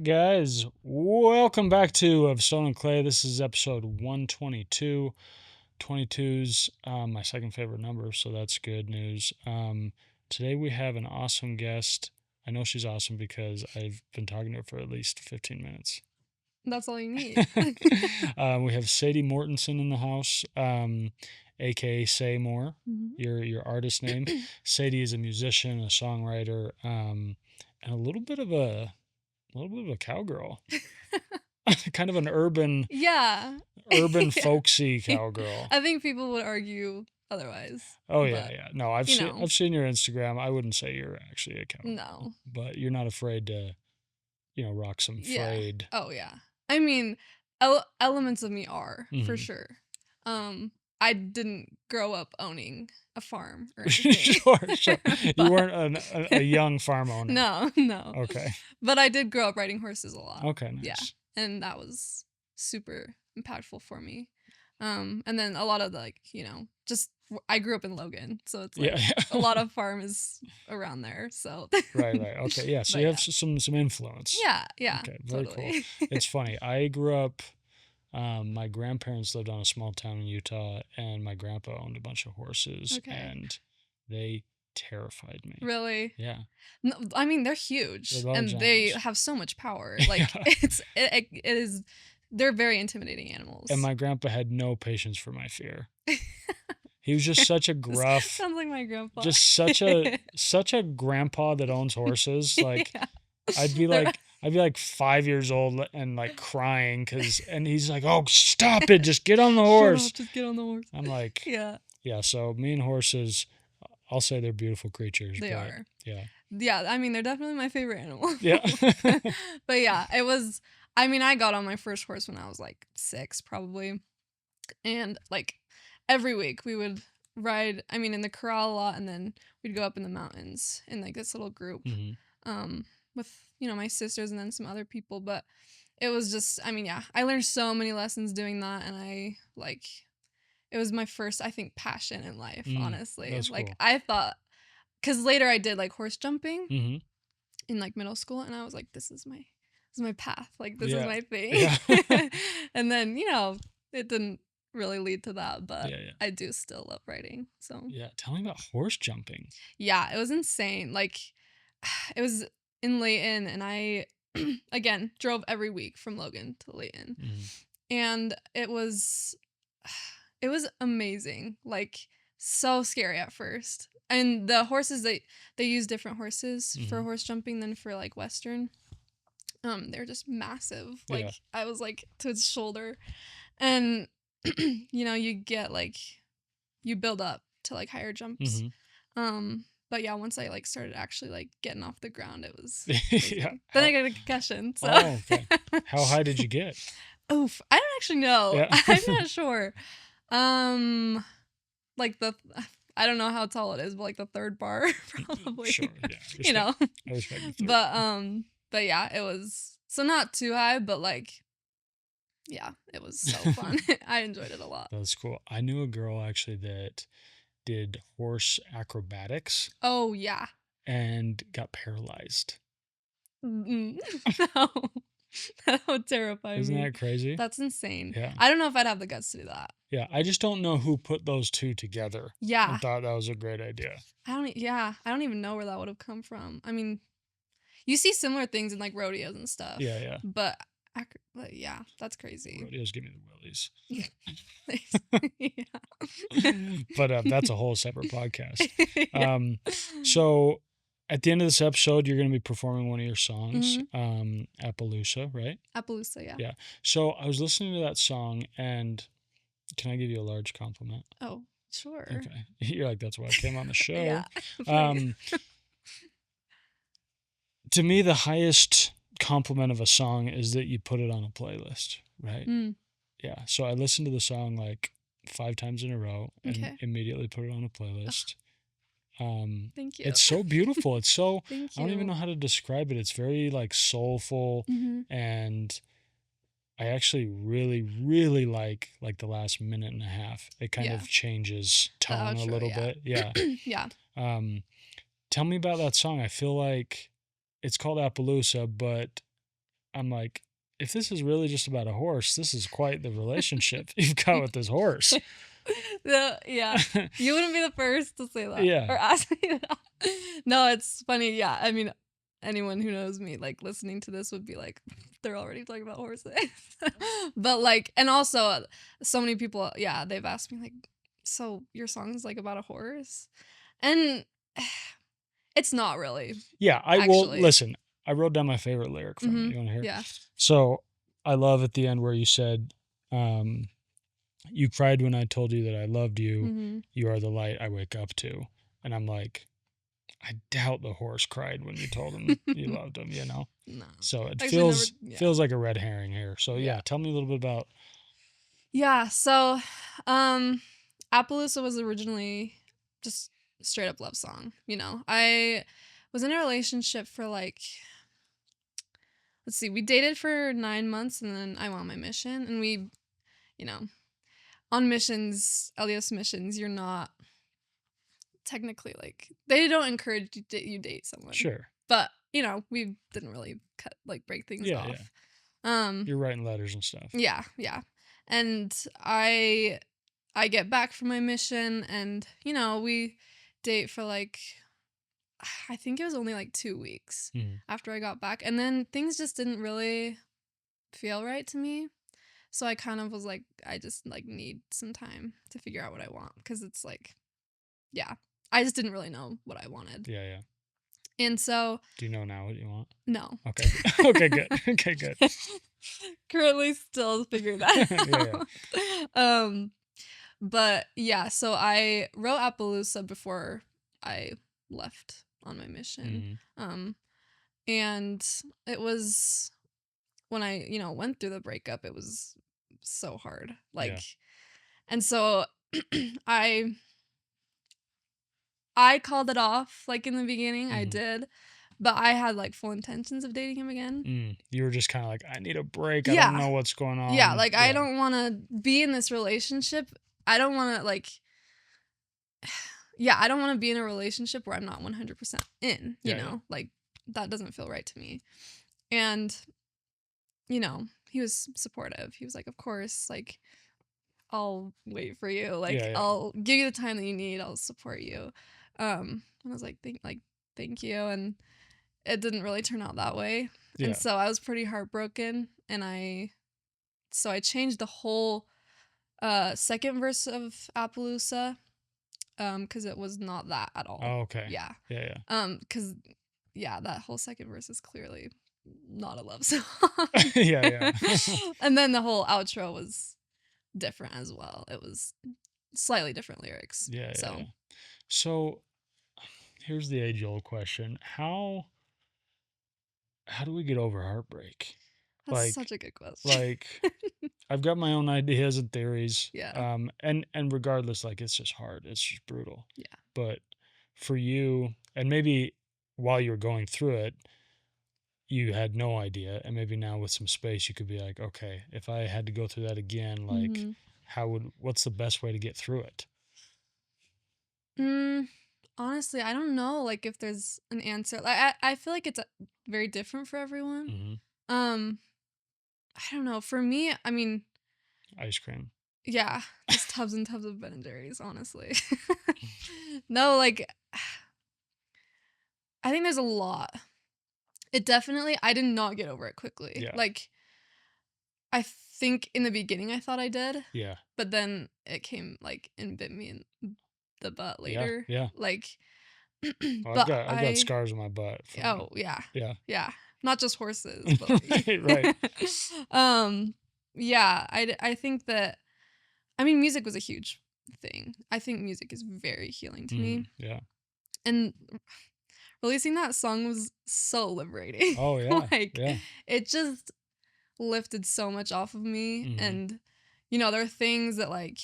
guys? Welcome back to Of Stone and Clay. This is episode 122. 22's my second favorite number, so that's good news. Today we have an awesome guest. I know she's awesome because I've been talking to her for at least 15 minutes. That's all you need. We have Sadie Mortensen in the house, aka Saemore, your artist name. Sadie is a musician, a songwriter, and a little bit of a cowgirl. Kind of an urban folksy cowgirl. I think people would argue otherwise. Oh yeah. No, I've seen your Instagram. I wouldn't say you're actually a cowgirl. No. But you're not afraid to, rock some frayed. Oh yeah. I mean, elements of me are for sure. I didn't grow up owning a farm or anything. Sure. You weren't a young farm owner. No. Okay. But I did grow up riding horses a lot. Okay, nice. Yeah, and that was super impactful for me. And then a lot of just I grew up in Logan, so it's like a lot of farm is around there. So right. Okay, yeah. So you have some influence. Yeah. Okay, very cool. It's funny. I grew up. My grandparents lived on a small town in Utah, and my grandpa owned a bunch of horses, and they terrified me. Really? Yeah. No, I mean, they're huge, and they have so much power. Like it is. They're very intimidating animals. And my grandpa had no patience for my fear. He was just such a gruff. Sounds like my grandpa. Just such a grandpa that owns horses. Like I'd be like 5 years old and like crying and he's like, "Oh, stop it! Just get on the horse." Shut up, just get on the horse. I'm like, yeah. So me and horses, I'll say they're beautiful creatures. They are. Yeah. I mean, they're definitely my favorite animal. Yeah. But yeah, it was. I mean, I got on my first horse when I was like 6, probably, and like every week we would ride. I mean, in the corral a lot, and then we'd go up in the mountains in like this little group. With my sisters and then some other people, but it was just, I mean, I learned so many lessons doing that, and it was my first, I think, passion in life, honestly. That's like cool. I thought, because later I did like horse jumping in like middle school, and I was like, this is my path, like this is my thing. And then it didn't really lead to that, but I do still love riding. So tell me about horse jumping. It was insane. Like it was in Layton, and I again drove every week from Logan to Layton, and it was amazing. Like so scary at first, and the horses they use different horses for horse jumping than for like Western. They're just massive. Like I was like to its shoulder, and you get like you build up to like higher jumps. But once I like started actually like getting off the ground, it was then I got a concussion. So okay. How high did you get? Oof, I don't actually know. I'm not sure. Like I don't know how tall it is, but like the third bar probably. Sure, yeah. I respect the third. But it was so not too high, but like it was so fun. I enjoyed it a lot. That's cool. I knew a girl actually that did horse acrobatics. Oh yeah. And got paralyzed. No. That would terrify me. Isn't that crazy? That's insane. Yeah. I don't know if I'd have the guts to do that. Yeah, I just don't know who put those two together. Yeah. I thought that was a great idea. I don't even know where that would have come from. I mean, you see similar things in like rodeos and stuff. Yeah. But that's crazy. Rodeos give me the willies. Yeah. But that's a whole separate podcast. So at the end of this episode, you're going to be performing one of your songs, Appaloosa, right? Appaloosa, yeah. Yeah. So I was listening to that song, and can I give you a large compliment? Oh, sure. Okay. You're like, that's why I came on the show. Yeah. To me, the highest compliment of a song is that you put it on a playlist, right? Yeah. So I listened to the song like 5 times in a row and immediately put it on a playlist. Thank you. It's so beautiful. It's so Thank you. I don't even know how to describe it. It's very like soulful, and I actually really, really like the last minute and a half. It kind of changes tone a little bit. Yeah. Yeah. Tell me about that song. I feel like it's called Appaloosa, but I'm like, if this is really just about a horse, this is quite the relationship you've got with this horse. Yeah. You wouldn't be the first to say that Yeah. or ask me that. No, it's funny. Yeah. I mean, anyone who knows me, like listening to this would be like, they're already talking about horses. But like, and also so many people, yeah, they've asked me like, so your song's like about a horse? And it's not really, Yeah, I will actually. listen. I wrote down my favorite lyric from it. You want to hear? Yeah. So I love at the end where you said, you cried when I told you that I loved you. Mm-hmm. You are the light I wake up to. And I'm like, I doubt the horse cried when you told him you loved him, you know? No. So it Actually, feels like a red herring here. So yeah, tell me a little bit about. Yeah, so Appaloosa was originally just a straight up love song, you know. I was in a relationship for like, let's see, we dated for 9 months and then I went on my mission, and we, you know, on missions, LDS missions, you're not technically like, they don't encourage you date someone. Sure. But, you know, we didn't really break things off. Yeah. You're writing letters and stuff. Yeah. And I get back from my mission, and, you know, we date for like, I think it was only like 2 weeks after I got back. And then things just didn't really feel right to me. So I kind of was like, I just like need some time to figure out what I want. Because it's like, yeah, I just didn't really know what I wanted. Yeah. And so. Do you know now what you want? No. Okay. Okay, good. Okay, good. Currently still figuring that out. But yeah, so I wrote Appaloosa before I left on my mission. And it was when I, you know, went through the breakup, it was so hard. Like, and so I called it off like in the beginning. I did. But I had like full intentions of dating him again. You were just kind of like, I need a break. I don't know what's going on. Yeah, like I don't want to be in this relationship. I don't want to like, I don't want to be in a relationship where I'm not 100% in, you know? Like that doesn't feel right to me. And, you know, he was supportive. He was like, of course, like I'll wait for you. Like I'll give you the time that you need. I'll support you. And I was like, thank you. And it didn't really turn out that way. Yeah. And so I was pretty heartbroken, and I changed the whole second verse of Appaloosa because it was not that at all. Oh, okay. Yeah. Because that whole second verse is clearly not a love song. Yeah. And then the whole outro was different as well. It was slightly different lyrics. Yeah. So here's the age-old question: How do we get over heartbreak? That's such a good question. Like, I've got my own ideas and theories. Yeah. And regardless, like, it's just hard. It's just brutal. Yeah. But for you, and maybe while you were going through it, you had no idea. And maybe now with some space, you could be like, okay, if I had to go through that again, like, what's the best way to get through it? Honestly, I don't know, like, if there's an answer. Like, I feel like it's very different for everyone. I don't know. For me, I mean, ice cream. Yeah, just tubs and tubs of Ben & Jerry's, honestly. No, like, I think there's a lot. I did not get over it quickly. Yeah. Like, I think in the beginning I thought I did. Yeah. But then it came, like, and bit me in the butt later. Yeah. Like, well, I've got scars on my butt. Yeah. Yeah. Yeah. Not just horses, but like, right. Yeah, I think that, I mean, music was a huge thing. I think music is very healing to me. Yeah. And releasing that song was so liberating. Oh, yeah. It just lifted so much off of me. And, you know, there are things that, like,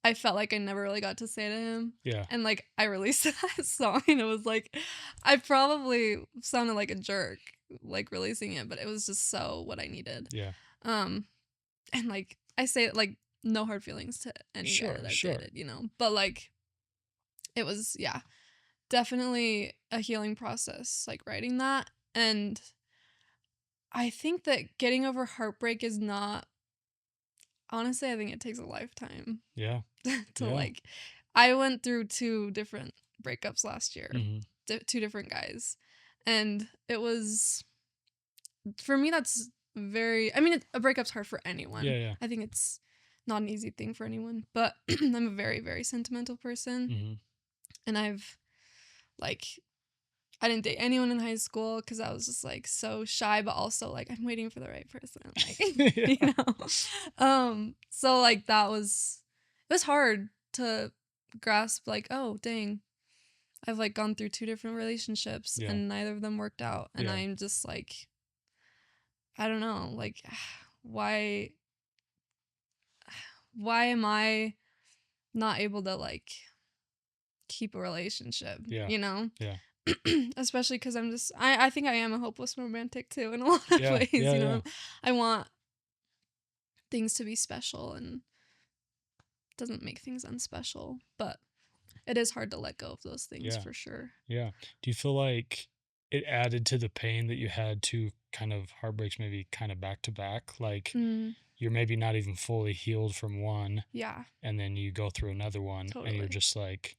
I felt like I never really got to say to him. Yeah. And, like, I released that song, and it was like, I probably sounded like a jerk, like, releasing it, but it was just so what I needed. Yeah. And, like, I say, like, no hard feelings to any guy that did it, you know? But, like, it was, definitely a healing process, like, writing that. And I think that getting over heartbreak is not, honestly, I think it takes a lifetime Yeah. to Yeah. like, I went through 2 different breakups last year, Hmm. 2 different guys. And it was, for me, that's very, I mean, a breakup's hard for anyone. Yeah. Yeah. I think it's not an easy thing for anyone, but I'm a very, very sentimental person. Hmm. And like, I didn't date anyone in high school because I was just like so shy, but also like I'm waiting for the right person, like you Yeah. know. So like it was hard to grasp like, oh dang, I've like gone through 2 different relationships Yeah. and neither of them worked out, and Yeah. I'm just like, I don't know, like why why am I not able to like keep a relationship, Yeah. you know? Yeah. Especially because I think I am a hopeless romantic too in a lot of Yeah. ways, Yeah. you Yeah. know. I want things to be special and doesn't make things unspecial, but it is hard to let go of those things Yeah. for sure. Yeah. Do you feel like it added to the pain that you had to kind of heartbreaks maybe kind of back to back? Like Mm, you're maybe not even fully healed from one, yeah, and then you go through another one, and you're totally. just like,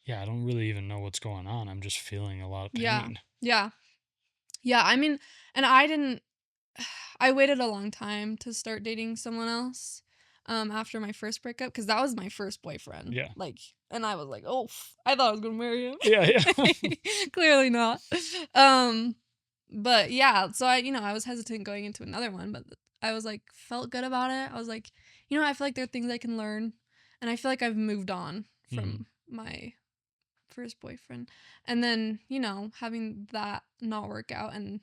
yeah, I don't really even know what's going on. I'm just feeling a lot of Yeah. pain. Yeah. Yeah, I mean, and I didn't I waited a long time to start dating someone else after my first breakup because that was my first boyfriend. Yeah. Like, and I was like, "Oh, I thought I was going to marry him." Yeah. Yeah. Clearly not. Um but yeah, so I was hesitant going into another one, but I was like felt good about it. I was like, I feel like there are things I can learn, and I feel like I've moved on Hmm. from my first boyfriend. And then, having that not work out and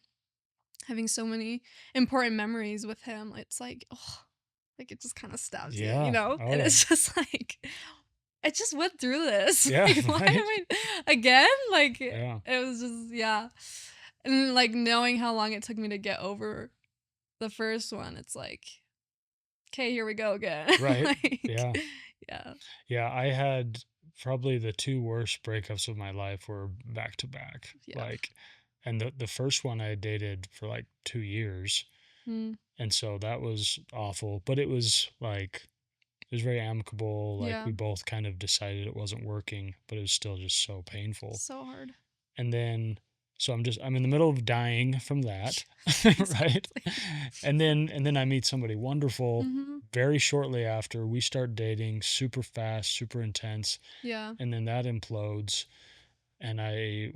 having so many important memories with him, it's like, oh, like it just kind of stabs you, Yeah. Oh And yeah. it's just like, I just went through this. Yeah. Like, why am Right. I again? Like, it Yeah. was just, yeah. And like knowing how long it took me to get over the first one, it's like, okay, here we go again. Right. Like, Yeah. yeah. Yeah. I had probably the two worst breakups of my life were back to back. Yeah. Like, and the first one I dated for like 2 years. Mm, And so that was awful, but it was like, it was very amicable. Like yeah. we both kind of decided it wasn't working, but it was still just so painful. So hard. And then, so I'm in the middle of dying from that, right? Exactly. And then I meet somebody wonderful. Mm-hmm. Very shortly after, we start dating super fast, super intense, Yeah. and then that implodes, and I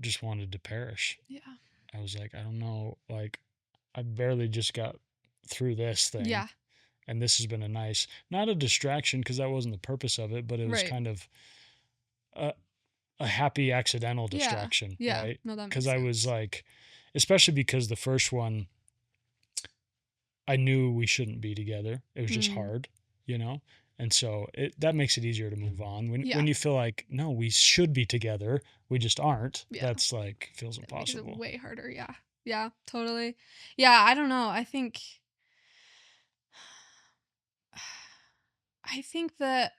just wanted to perish. Yeah. I was like, I don't know, like I barely just got through this thing, Yeah. and this has been not a distraction because that wasn't the purpose of it, but it was Right. kind of a, a happy accidental Yeah. distraction, Yeah. right? No, that Because makes I was sense. like, especially because the first one, I knew we shouldn't be together. It was just Mm. hard, you know? And so that makes it easier to move on. When Yeah. you feel like, no, we should be together, we just aren't, Yeah. that's like feels It makes it impossible. way harder. Yeah. Yeah. Totally. Yeah. I don't know. I think that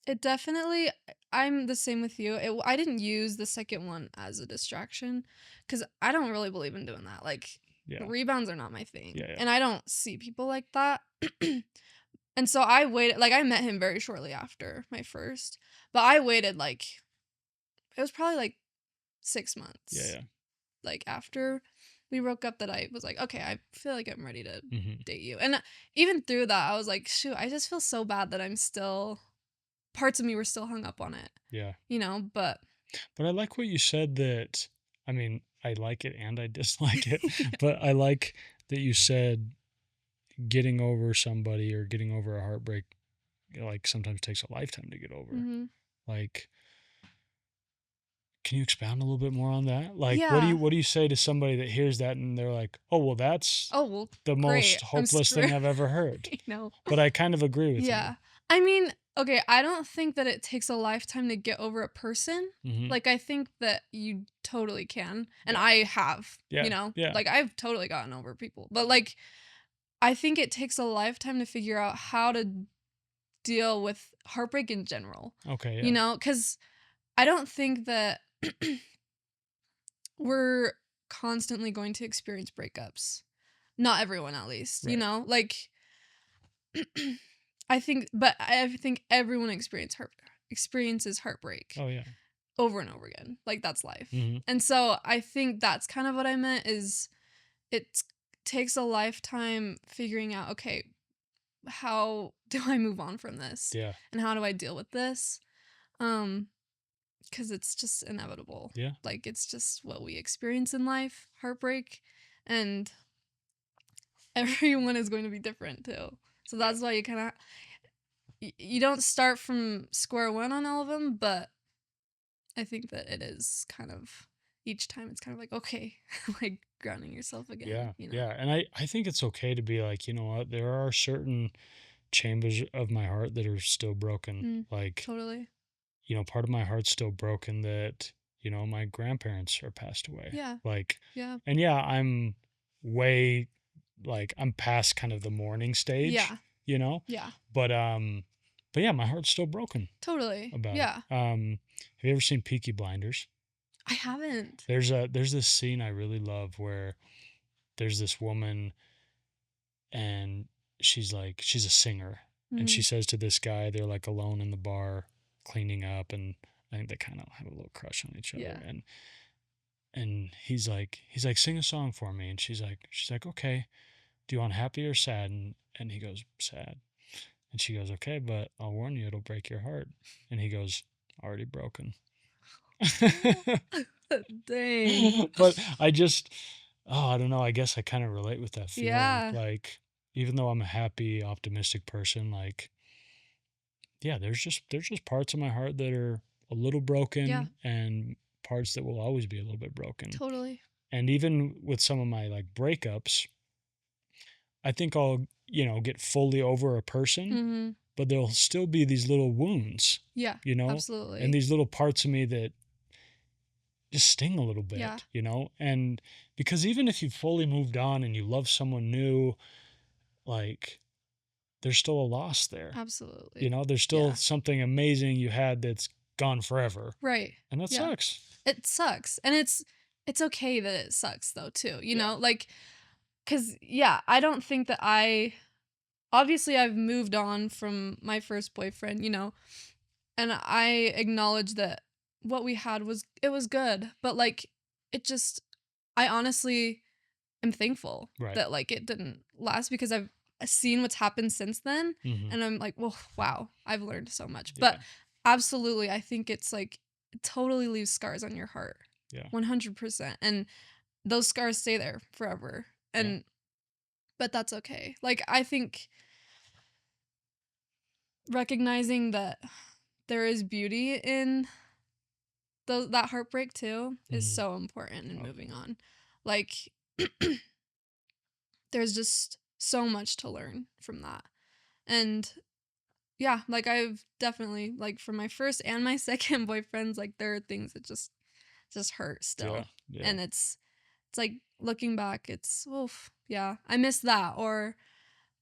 it definitely, I'm the same with you. I didn't use the second one as a distraction because I don't really believe in doing that. Like, Yeah. rebounds are not my Yeah. thing. Yeah. And I don't see people like that. And so I waited, like, I met him very shortly after my first, but I waited, like, it was probably like 6 months, Yeah. like, after we broke up, that I was like, okay, I feel like I'm ready to Yeah. Hmm. date you. And even through that, I was like, shoot, I just feel so bad that parts of me were still hung up on it, Yeah. but But I like what you said that, I mean, I like it and I dislike it, yeah. but I like that you said getting over somebody or getting over a heartbreak, like sometimes takes a lifetime to get over. Hmm. Like, can you expound a little bit more on that? Like, Yeah. what do you say to somebody that hears that and they're like, "Oh, well, that's Oh, well, the great. most I'm hopeless thing screwed. I've ever heard." I know. But I kind of agree with you. Yeah. I mean, okay, I don't think that it takes a lifetime to get over a person. Hmm. Like, I think that you totally can. And Yeah. I have, Yeah. Yeah. like, I've totally gotten over people. But, like, I think it takes a lifetime to figure out how to deal with heartbreak in general, Okay. Yeah. Because I don't think that we're constantly going to experience breakups. Not everyone, at least, you Right. know? Like, I think everyone experiences heartbreak Oh yeah. over and over again. Like, that's life. Hmm. And so I think that's kind of what I meant is it takes a lifetime figuring out, okay, how do I move on from this? Yeah. And how do I deal with this? Because it's just inevitable. Yeah. Like, it's just what we experience in life, heartbreak, and everyone is going to be different too. So that's why you kind of you don't start from square one on all of them, but I think that it is kind of each time it's kind of like, okay, like grounding yourself again, Yeah. you know. Yeah. And I think it's okay to be like, you know what, there are certain chambers of my heart that are still broken. Like, Totally. you know, part of my heart's still broken that, you know, my grandparents are passed away. Yeah. Like, Yeah. and yeah, I'm way, like, I'm past kind of the mourning stage, Yeah. you know? Yeah. But yeah, my heart's still broken Totally. about Yeah. it. Have you ever seen Peaky Blinders? I haven't. There's this scene I really love where there's this woman and she's a singer and she says to this guy, they're like alone in the bar cleaning up, and I think they kind of have a little crush on each other. Yeah. And he's like sing a song for me, and she's like okay, do you want happy or sad? And he goes sad, and she goes okay, but I'll warn you, it'll break your heart. And he goes, already broken. Dang. But I don't know, I guess I kind of relate with that feeling. Yeah. Like, even though I'm a happy, optimistic person, like, yeah, there's just parts of my heart that are a little broken, Yeah. and parts that will always be a little bit broken. Totally. And even with some of my like breakups, I think I'll, you know, get fully over a person, but there'll still be these little wounds, Yeah. you know, Absolutely. and these little parts of me that just sting a little bit, Yeah. you know? And because even if you've fully moved on and you love someone new, like, there's still a loss there. Absolutely. You know, there's still Yeah. something amazing you had that's gone forever. Right. And that Yeah. sucks. It sucks. And it's okay that it sucks though too. You Yeah. know, like cuz yeah, I don't think that obviously I've moved on from my first boyfriend, you know, and I acknowledge that what we had was good, but like it just I honestly am thankful Right. that like it didn't last because I've seen what's happened since then, and I'm like, well, wow, I've learned so much. Yeah. But absolutely, I think it's like it totally leaves scars on your heart. Yeah. 100%. And those scars stay there forever. And but that's okay. Like I think recognizing that there is beauty in that heartbreak too is so important in moving on. Like there's just so much to learn from that. And yeah, like I've definitely like for my first and my second boyfriends, like there are things that just hurt still. Yeah. And it's like looking back, it's oof, yeah, I missed that, or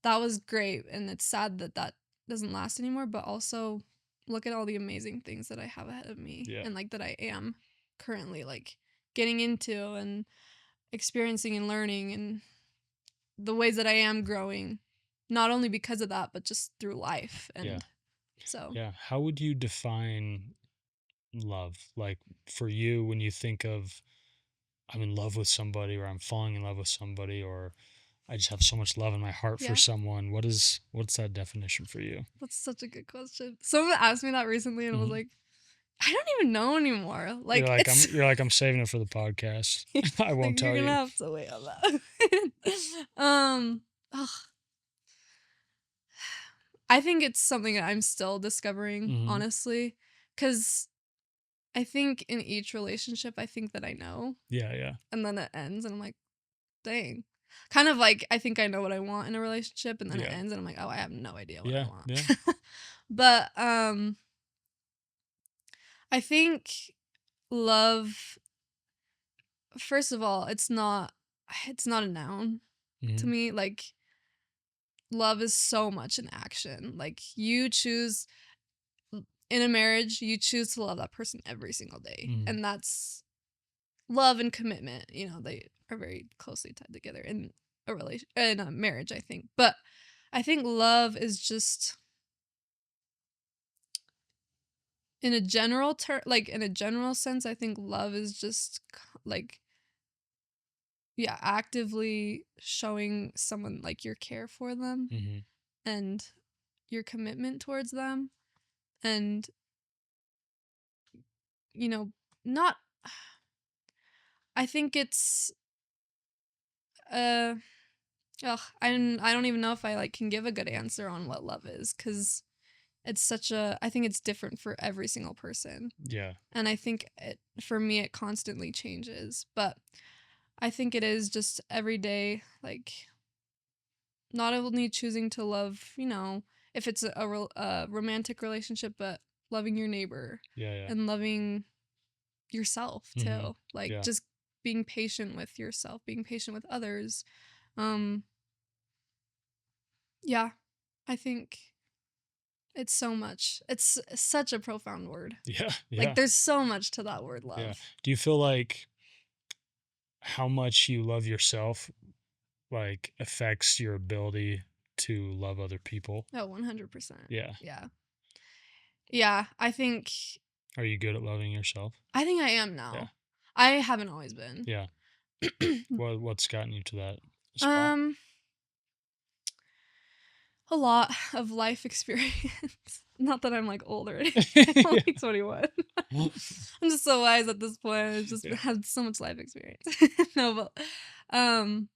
that was great, and it's sad that that doesn't last anymore, but also look at all the amazing things that I have ahead of me and like that I am currently like getting into and experiencing and learning, and the ways that I am growing, not only because of that, but just through life. And so Yeah. How would you define love? Like, for you, when you think of I'm in love with somebody, or I'm falling in love with somebody, or I just have so much love in my heart for someone, what's that definition for you? that's such a good question. Someone asked me that recently, and I was like, I don't even know anymore. Like you're like I'm saving it for the podcast. I won't like, tell you're you. gonna have to wait on that. Ugh. I think it's something that I'm still discovering, honestly, because I think in each relationship, I think that I know. Yeah. And then it ends, and I'm like, dang. Kind of like I think I know what I want in a relationship, and then it ends, and I'm like, oh, I have no idea what I want. Yeah. But I think love, first of all, it's not a noun to me. Like love is so much an action. Like you choose in a marriage, you choose to love that person every single day. And that's love and commitment, they are very closely tied together in a marriage, I think. But I think love is just in a in a general sense, I think love is just like, yeah, actively showing someone like your care for them Mm-hmm. and your commitment towards them. And, not, I think it's, uh, I don't even know if I like can give a good answer on what love is, because I think it's different for every single person. Yeah. And I think for me, it constantly changes. But I think it is just every day, like, not only choosing to love, if it's a romantic relationship, but loving your neighbor Yeah. Yeah. and loving yourself Mm-hmm. too. Like, Yeah. just being patient with yourself, being patient with others. Um, yeah, I think it's so much. It's such a profound word. Yeah. Like, Yeah. there's so much to that word, Yeah. love. Do you feel like how much you love yourself like affects your ability to love other people? Oh, 100%. Yeah. Yeah. Yeah, Are you good at loving yourself? I think I am Yeah. now. I haven't always been. Yeah. What's gotten you to that spot? um a lot of life experience. Not that I'm like old or anything. I'm Yeah. only 21. I'm just so wise at this point. I've just Yeah. had so much life experience. No, but um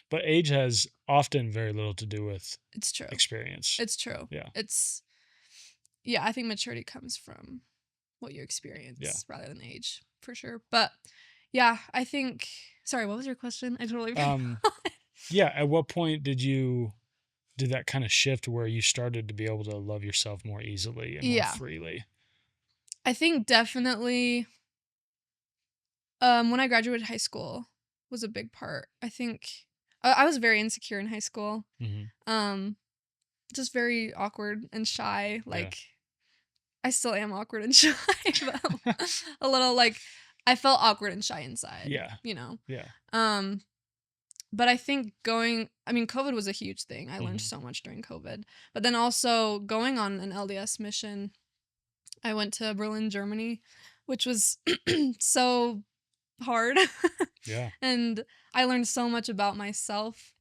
But age has often very little to do with it's true. experience. It's true. Yeah. It's Yeah, I think maturity comes from what you Yeah. experience rather than age, for sure. But yeah, I think, sorry, what was your question? I totally Um, forgot. yeah. At what point did that kind of shift where you started to be able to love yourself more easily and more Yeah, freely? I think definitely when I graduated high school was a big part. I think I was very insecure in high school. Mm-hmm. Um just very awkward and shy. Yeah. Like, I still am awkward and shy, but a little like, I felt awkward and shy inside, Yeah. you know. Yeah. Um but I think COVID was a huge thing. I learned Mm-hmm. so much during COVID. But then also going on an LDS mission, I went to Berlin, Germany, which was so hard. Yeah. And I learned so much about myself.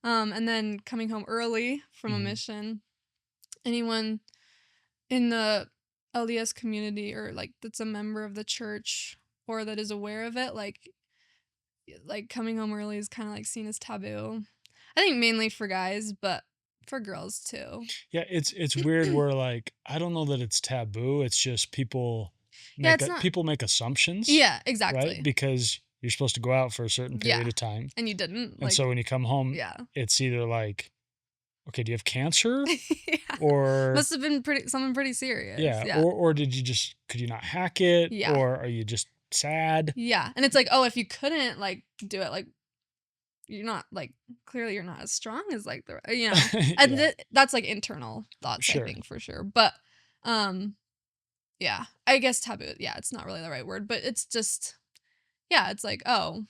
And then coming home early from a Mm-hmm. mission, anyone in the LDS community or like that's a member of the church or that is aware of it, like coming home early is kind of like seen as taboo. I think mainly for guys, but for girls too. Yeah. It's weird where like I don't know that it's taboo. It's just Yeah, it's not. people make assumptions, Yeah, right? exactly. Because you're supposed to go out for a certain period Yeah. of time. And you didn't And like, so when you come home, yeah. it's either like, okay, do you have cancer? Yeah. Or Must have been something pretty serious. yeah, Yeah. or could you not hack it? Yeah. Or are you just sad? Yeah. And it's like, oh, if you couldn't like do it, like you're not like, clearly you're not as strong as like and Yeah, that's like internal thoughts, I sure. think, for sure. But yeah, I guess taboo, yeah, it's not really the right word, but it's just, yeah, it's like, oh,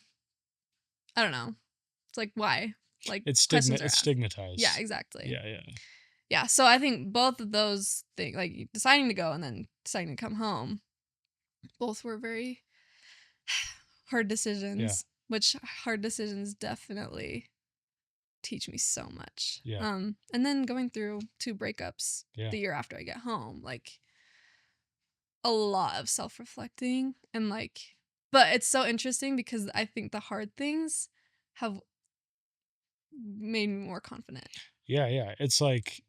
I don't know, it's like, why, like, questions are It's asked. Yeah, stigmatized. exactly. Yeah. Yeah, so I think both of those things, like deciding to go and then deciding to come home, both were very hard decisions, which hard decisions definitely teach me so much. Yeah. And then going through 2 breakups Yeah. the year after I get home, like a lot of self-reflecting and like, but it's so interesting because I think the hard things have made me more confident. Yeah. It's like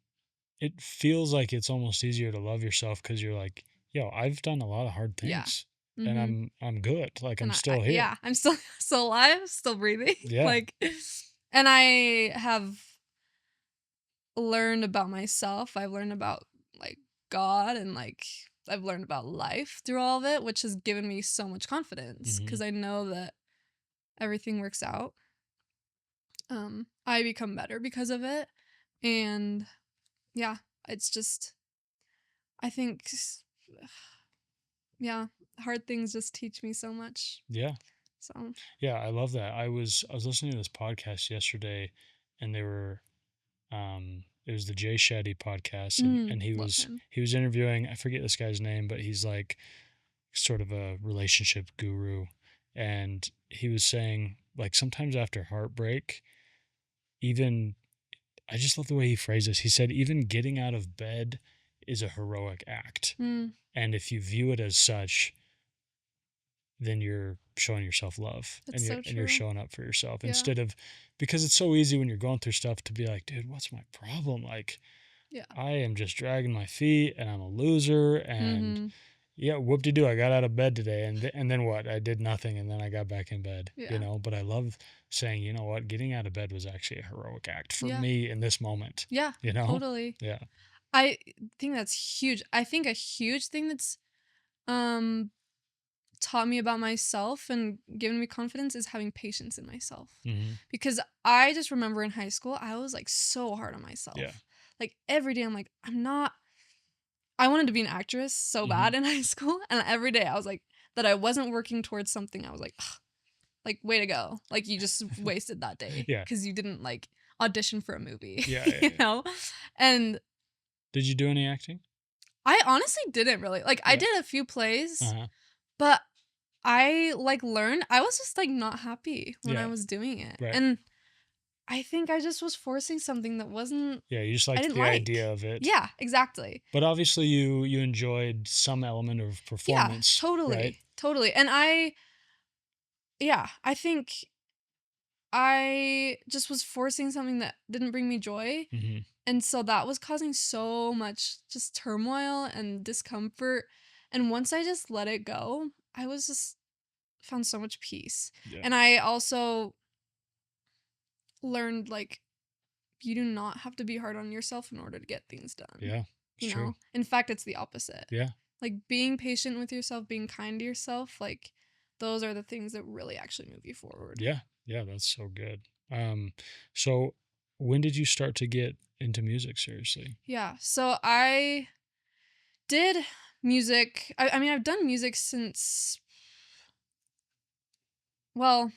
it feels like it's almost easier to love yourself because you're like, yo, I've done a lot of hard Yeah. things. And Mm-hmm. I'm good. Like And I'm still here. yeah, I'm still alive, still breathing. Yeah. Like, and I have learned about myself. I've learned about like God and like I've learned about life through all of it, which has given me so much confidence Mhm. because I know that everything works out. I become better because of it. And yeah, it's just, I think, yeah, hard things just teach me so much. Yeah. So Yeah, I love that. I was listening to this podcast yesterday, and they were it was the Jay Shetty podcast, and love him. he was interviewing, I forget this guy's name, but he's like sort of a relationship guru, and he was saying like sometimes after heartbreak, even I just love the way he phrased this. He said even getting out of bed is a heroic act. Mm, And if you view it as such, then you're showing yourself love, that's so and you're true. showing up for yourself, Yeah. instead of, because it's so easy when you're going through stuff to be like, dude, what's my problem? Like, Yeah. I am just dragging my feet and I'm a loser, and Mhm. yeah, whoop-de-doo, I got out of bed today, and then what? I did nothing, and then I got back in bed, Yeah. but I love saying, you know what, getting out of bed was actually a heroic act for Yeah. me in this moment, Yeah. Totally. Yeah. I think that's huge. I think a huge thing that's um taught me about myself and given me confidence is having patience in myself. Mm-hmm. Because I just remember in high school, I was like so hard on myself. Yeah. Like every day I'm like, I wanted to be an actress so bad in high school. And every day I was like, that I wasn't working towards something. I was like, ugh, like, way to go. Like you just wasted that day. Yeah. Because you didn't like audition for a movie. Yeah, you know? And did you do any acting? I honestly didn't really. Like I did a few plays, but I like learned. I was just like not happy when I was doing it. Right. And I think I just was forcing something that wasn't. Yeah, you just liked the idea of it. Yeah, exactly. But obviously you enjoyed some element of performance. Yeah, totally. Right? Totally. And I think I just was forcing something that didn't bring me joy. Mm-hmm. And so that was causing so much just turmoil and discomfort. And once I just let it go, I was just found so much peace. Yeah. And I also learned like you do not have to be hard on yourself in order to get things done. Yeah. You know? In fact, it's the opposite. Yeah. Like being patient with yourself, being kind to yourself, like those are the things that really actually move you forward. Yeah. Yeah, that's so good. So when did you start to get into music seriously? Yeah. So I did music. I mean, I've done music since, well,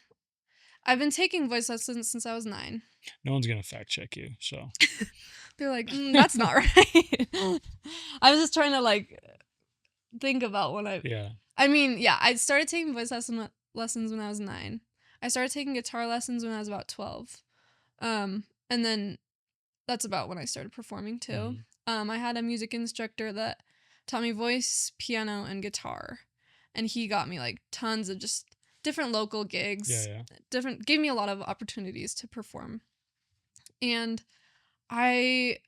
I've been taking voice lessons since I was 9. No one's going to fact check you, so. They're like, that's not right. I was just trying to like think about when Yeah. I mean, yeah, I started taking voice lessons when I was 9. I started taking guitar lessons when I was about 12. And then that's about when I started performing too. I had a music instructor that taught me voice, piano, and guitar. And he got me like tons of just different local gigs. Yeah. Gave me a lot of opportunities to perform. And I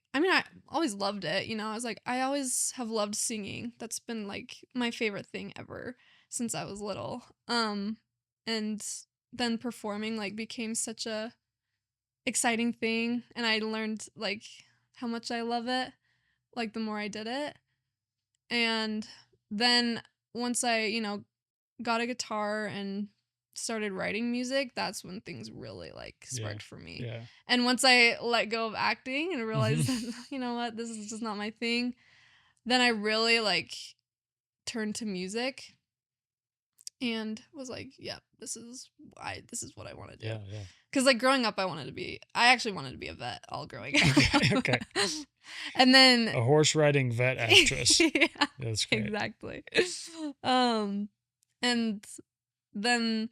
always loved it, you know. I was like, I always have loved singing. That's been like my favorite thing ever since I was little. And then performing like became such a exciting thing, and I learned like how much I love it, like the more I did it. And then once I, got a guitar and started writing music, that's when things really like sparked for me. Yeah. And once I let go of acting and realized that, you know what, this is just not my thing, then I really like turned to music and was like, yep, this is what I want to do. Yeah. Because like growing up, I actually wanted to be a vet all growing up. Okay. And then a horse riding vet actress. Yeah, that's great. Exactly. And then,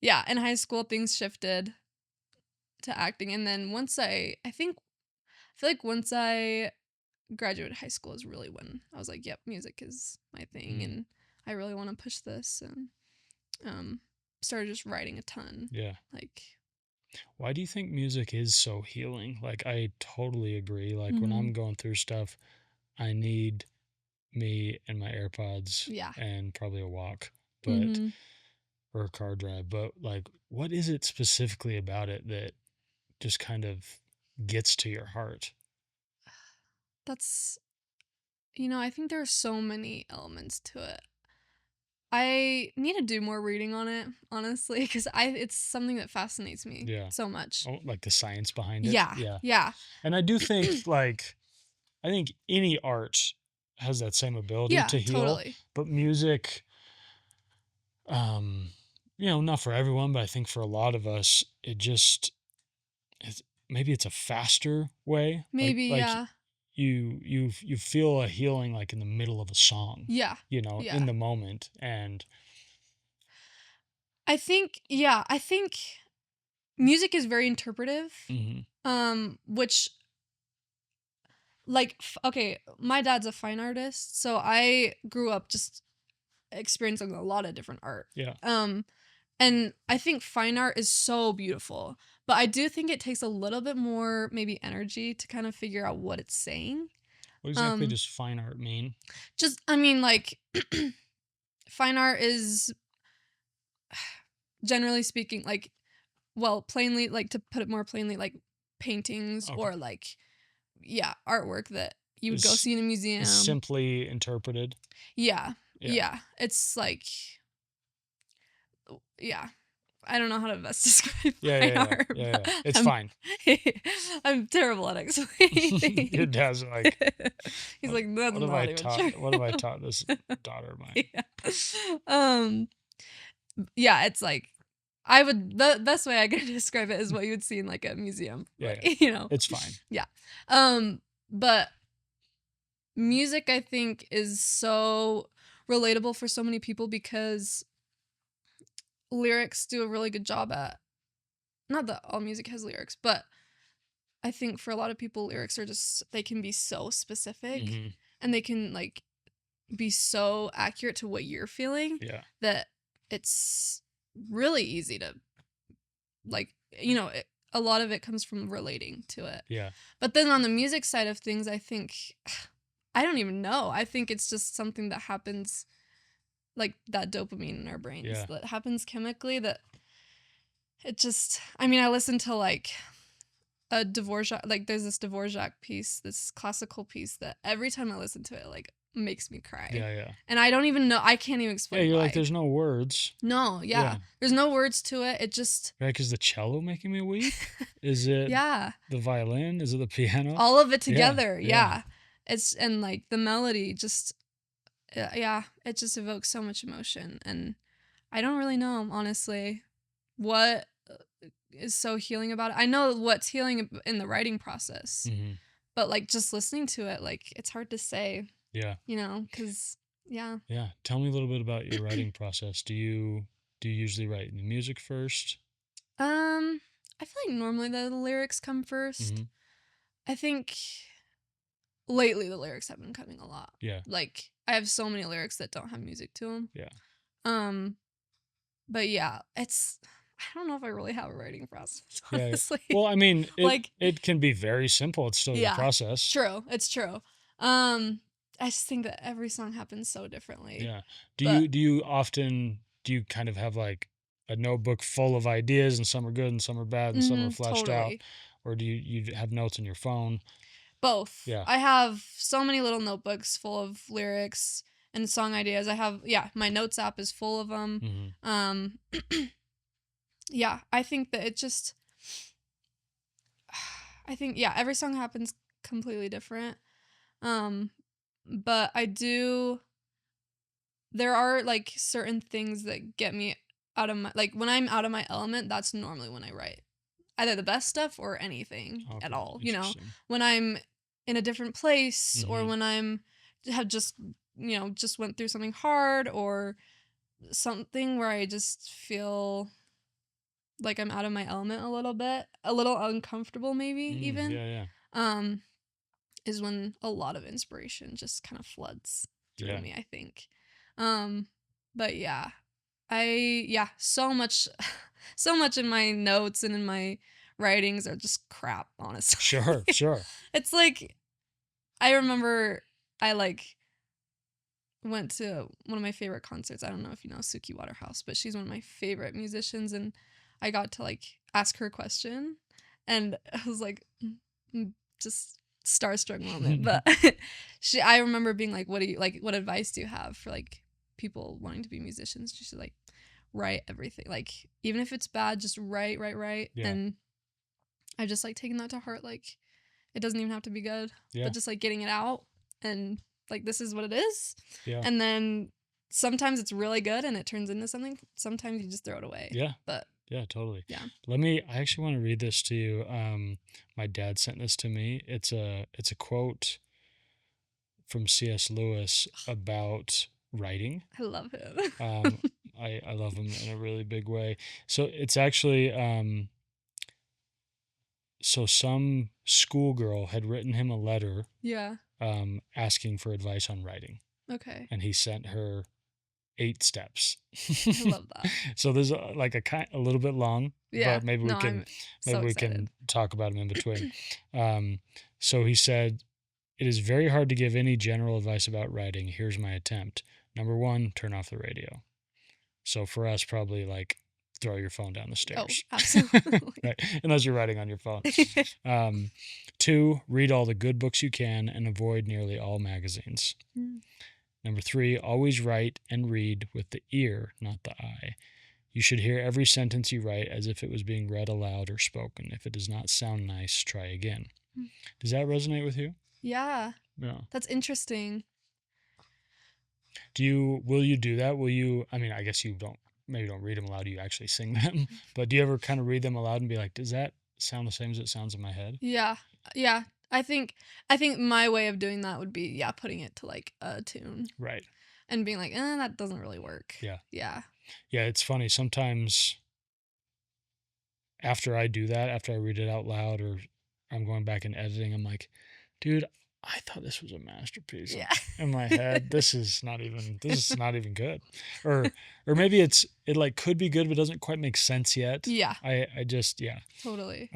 yeah, in high school things shifted to acting, and then once I feel like once I graduated high school is really when I was like, yep, music is my thing, and I really want to push this, and started just writing a ton. Yeah. Like, why do you think music is so healing? Like, I totally agree. Like, when I'm going through stuff, I need me and my AirPods and probably a walk, but or a car drive. But like, what is it specifically about it that just kind of gets to your heart? That's, I think there are so many elements to it. I need to do more reading on it, honestly, because it's something that fascinates me so much. Oh, like the science behind it? Yeah. And I do think, I think any art has that same ability to heal. Totally. But music, um, not for everyone, but I think for a lot of us, maybe it's a faster way. Maybe, Like yeah. you feel a healing like in the middle of a song, Yeah. in Yeah. the moment. And I think music is very interpretive. mhm, Which like okay, my dad's a fine artist, so I grew up just experiencing a lot of different art. yeah. And I think fine art is so beautiful, but I do think it takes a little bit more maybe energy to kind of figure out what it's saying. What exactly Um does fine art mean? just I mean like fine art is generally speaking like well, plainly like to put it more plainly like paintings Okay. or like yeah, artwork that you would go Is see in a is museum. simply interpreted. Yeah. Yeah. Yeah. It's like yeah. I don't know how to best describe Yeah, fine yeah, yeah. art, Yeah, but yeah. It's I'm fine. I'm terrible at explaining Your things. dad's like, He's what like, that's what have not I even taught true. what have I taught this daughter of mine? Yeah. Um, yeah, it's like I would the best way I could describe it is what you would see in like a museum. Yeah, Like, yeah. you know. It's fine. Yeah. But music I think is so relatable for so many people because lyrics do a really good job at not that all music has lyrics, but I think for a lot of people lyrics are just they can be so specific Mhm. and they can like be so accurate to what you're feeling Yeah. that it's really easy to like a lot of it comes from relating to it. Yeah. But then on the music side of things, I think I don't even know. I think it's just something that happens like that dopamine in our brains Yeah. that happens chemically that it just I mean, I listen to like a Dvorak like there's this Dvorak piece, this classical piece that every time I listen to it like makes me cry. Yeah, yeah. And I don't even know I can't even Yeah, explain you're like, why. there's no words. No, yeah. Yeah. There's no words to it. It just Right? Is the cello making me weep? Is it yeah. the violin? Is it the piano? All of it Yeah, together. yeah, Yeah. It's and like the melody just yeah, it just evokes so much emotion and I don't really know honestly what is so healing about it. I know what's healing in the writing process, mhm, but like just listening to it like it's hard to say, yeah, cuz yeah. yeah. Tell me a little bit about your writing process. Do you usually write the music first? I feel like normally the lyrics come first. Mhm, I think lately the lyrics have been coming a lot. yeah, Like I have so many lyrics that don't have music to them. yeah, Um, but yeah, it's I don't know if I really have a writing process, yeah, yeah. honestly. Well, I mean, it Like, it can be very simple. It's still your yeah, process. true. It's true. Um, I just think that every song happens so differently. Yeah. Do But you do you often do you kind of have like a notebook full of ideas and some are good and some are bad and some are fleshed out, totally. or do you have notes on your phone? Both. Yeah. I have so many little notebooks full of lyrics and song ideas. I have yeah, my notes app is full of them. Mhm. Um yeah, I think that it just I think yeah, every song happens completely different. Um but I do there are like certain things that get me out of my like when I'm out of my element, that's normally when I write. Either the best stuff or anything at Okay, all. interesting. When I'm in a different place or Mhm. when I'm have just just went through something hard or something where I just feel like I'm out of my element a little bit, a little uncomfortable maybe even. Yeah, yeah. Um is when a lot of inspiration just kind of floods through Yeah. me, I think. Um but yeah, so much so much in my notes and in my writings are just crap, honestly. Sure, sure. It's like I remember I like went to one of my favorite concerts. I don't know if you know Suki Waterhouse, but she's one of my favorite musicians and I got to like ask her a question and I was like just starstruck moment. But I remember being like, what do you like what advice do you have for like people wanting to be musicians? She said like write everything. Like even if it's bad, just write, write, write. Yeah. And I've just like taken that to heart. Like it doesn't even have to be good, Yeah. but just like getting it out and like this is what it is. Yeah. And then sometimes it's really good and it turns into something. Sometimes you just throw it away. Yeah. But Yeah, totally. yeah. I actually want to read this to you. My dad sent this to me. It's a quote from C.S. Lewis about writing. I love him. I love him in a really big way. So it's actually so some schoolgirl had written him a letter Yeah. asking for advice on writing, Okay. and he sent her 8 steps. I love that. So there's like a little bit long, Yeah. but maybe we No, can I'm so excited. talk about them in between. So he said, "It is very hard to give any general advice about writing. Here's my attempt. Number 1, turn off the radio." So for us, probably like throw your phone down the Oh, stairs. absolutely. Right. Unless you're writing on your phone. 2, read all the good books you can and avoid nearly all magazines. Mm. Number 3, always write and read with the ear, not the eye. You should hear every sentence you write as if it was being read aloud or spoken. If it does not sound nice, try again. Does that resonate with you? Yeah. Yeah. That's interesting. Will you do that? Will you, I mean, I guess you maybe don't read them aloud, you actually sing them, but do you ever kind of read them aloud and be like, does that sound the same as it sounds in my head? Yeah. Yeah. I think my way of doing that would be, putting it to like a tune. Right. And being like, that doesn't really work. Yeah. Yeah. Yeah, it's funny. Sometimes after I do that, after I read it out loud or I'm going back and editing, I'm like, dude, I thought this was a masterpiece. Yeah. In my head, this is not even good. Or maybe it like could be good, but doesn't quite make sense yet. Yeah. I just, yeah. Totally.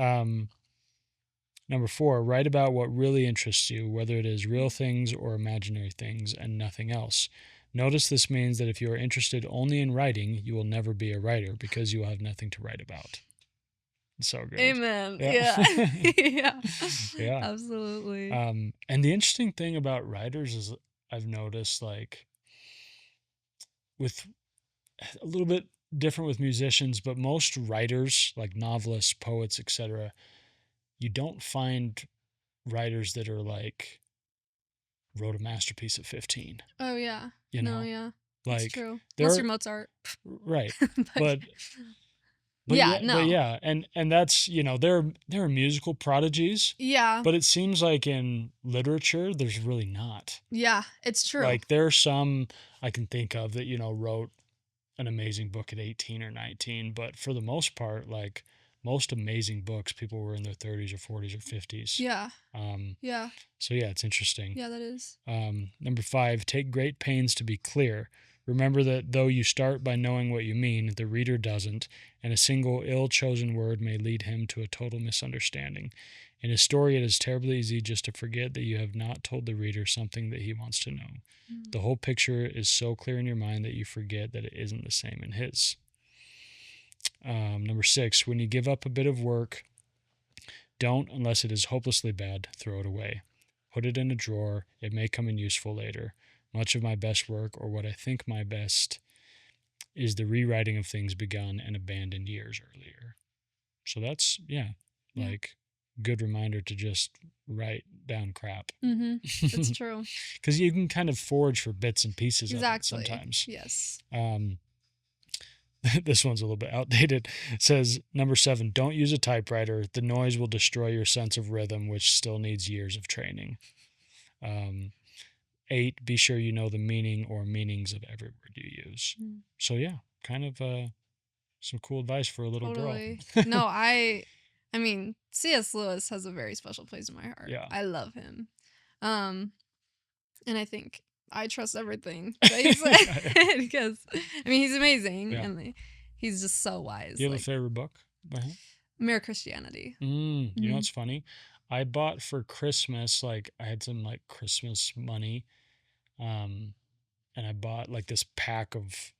Number 4, write about what really interests you, whether it is real things or imaginary things and nothing else. Notice this means that if you are interested only in writing, you will never be a writer because you will have nothing to write about. So good. Amen. Yeah. Yeah. Yeah. Absolutely. And the interesting thing about writers is I've noticed, like, with a little bit different with musicians, but most writers, like novelists, poets, etc., you don't find writers that are like wrote a masterpiece at 15. Oh yeah. You know? No, yeah. Like, that's true. Unless you're Mozart. Right. But But no. yeah, and that's, there are musical prodigies. Yeah. But it seems like in literature, there's really not. Yeah, it's true. Like there are some I can think of that, wrote an amazing book at 18 or 19, but for the most part, like most amazing books, people were in their 30s or 40s or 50s. Yeah. Yeah. So yeah, it's interesting. Yeah, that is. Number 5, take great pains to be clear. Remember that though you start by knowing what you mean, the reader doesn't, and a single ill-chosen word may lead him to a total misunderstanding. In a story, it is terribly easy just to forget that you have not told the reader something that he wants to know. The whole picture is so clear in your mind that you forget that it isn't the same in his. Number 6, when you give up a bit of work, don't, unless it is hopelessly bad, throw it away. Put it in a drawer. It may come in useful later. Much of my best work, or what I think my best, is the rewriting of things begun and abandoned years earlier. So that's, like, good reminder to just write down crap. That's true. Because you can kind of forge for bits and pieces of it sometimes. Yes. This one's a little bit outdated. It says, number 7, don't use a typewriter. The noise will destroy your sense of rhythm, which still needs years of training. 8, be sure you know the meaning or meanings of every word you use. So yeah, kind of some cool advice for a little girl. No, I mean, C.S. Lewis has a very special place in my heart. Yeah. I love him. And I think I trust everything that he said because, I mean, he's amazing and he's just so wise. You have a favorite book by him? Mere Christianity. You know what's funny? I bought for Christmas, like I had some like Christmas money, and I bought like this pack of,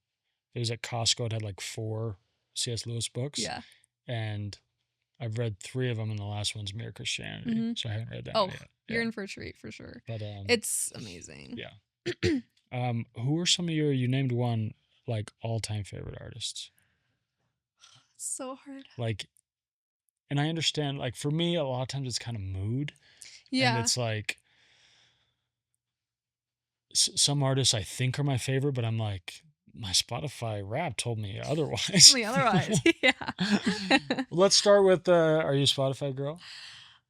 it was at Costco, it had like 4 C.S. Lewis books. Yeah. And I've read 3 of them, and the last one's Mere Christianity. So I haven't read that one yet. You're in for a treat for sure. But it's amazing. Yeah. Who are some of you named one like all-time favorite artists? It's so hard. Like, and I understand, like for me, a lot of times it's kind of mood. Yeah. And it's like, some artists I think are my favorite, but I'm like, my Spotify Wrap told me otherwise. Only otherwise. Yeah. Let's start with, are you a Spotify girl?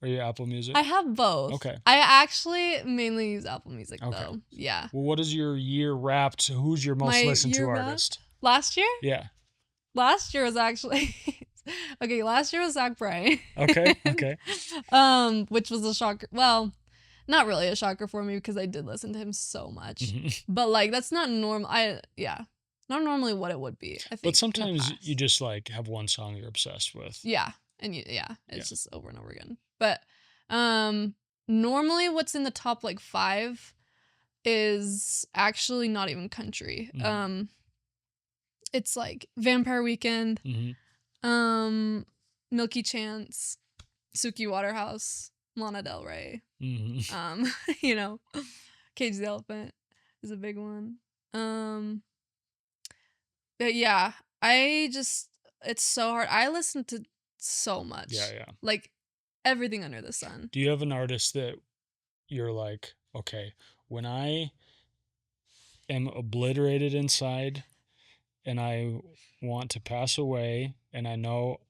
Are you Apple Music? I have both. Okay. I actually mainly use Apple Music Okay. though. Yeah. Well, what is your year Wrapped? Who's your most My listened to year artist? Last year? Yeah. Last year was actually okay. Last year was Zach Bryan. Okay. Okay. Which was a shocker. Well, not really a shocker for me because I did listen to him so much. But like that's not normal. Not normally what it would be. I think. But sometimes you just like have one song you're obsessed with. Yeah, and it's just over and over again. But normally what's in the top like 5 is actually not even country. It's like Vampire Weekend, Milky Chance, Suki Waterhouse, Lana Del Rey. You know, Cage the Elephant is a big one. But yeah, it's so hard. I listen to so much. Yeah. Like everything under the sun. Do you have an artist that you're like, okay, when I am obliterated inside and I want to pass away and I know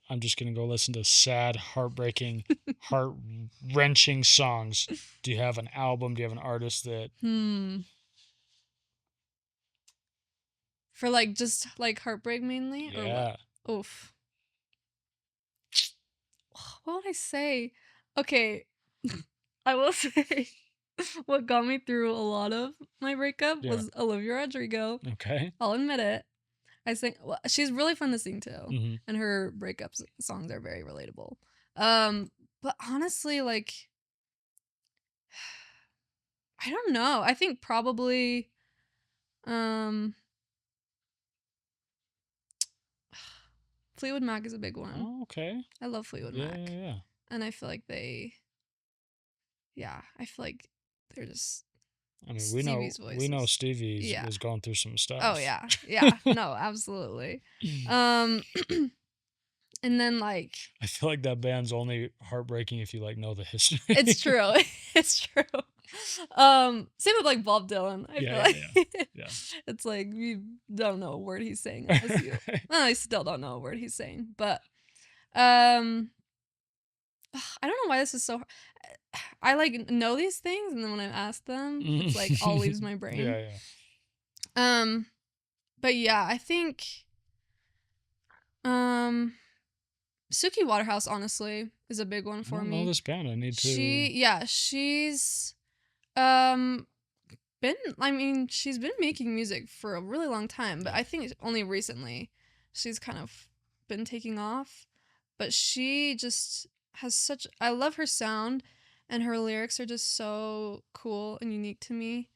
I'm just going to go listen to sad, heartbreaking, heart-wrenching songs. Do you have an album? Do you have an artist that... For like just like heartbreak mainly? Yeah. Or what? Oof. What would I say? Okay. I will say what got me through a lot of my breakup was Olivia Rodrigo. Okay. I'll admit it. She's really fun to sing to, and her breakup songs are very relatable. But honestly, like, I don't know. I think probably, Fleetwood Mac is a big one. Oh, okay. I love Fleetwood Mac. Yeah. And I feel like I feel like they're just. I mean, Stevie's we know Stevie was going through some stuff. Oh yeah, no, absolutely. And then like, I feel like that band's only heartbreaking if you like know the history. It's true. It's true. Same with like Bob Dylan. I feel like it's like you don't know a word he's saying unless you. Well, I still don't know a word he's saying, but I don't know why this is so hard. I like know these things, and then when I ask them, it's like all leaves my brain. But yeah, I think Suki Waterhouse honestly is a big one for me. I know this band. I need to. She's she's been making music for a really long time, but I think only recently she's kind of been taking off. But she just has I love her sound, and her lyrics are just so cool and unique to me.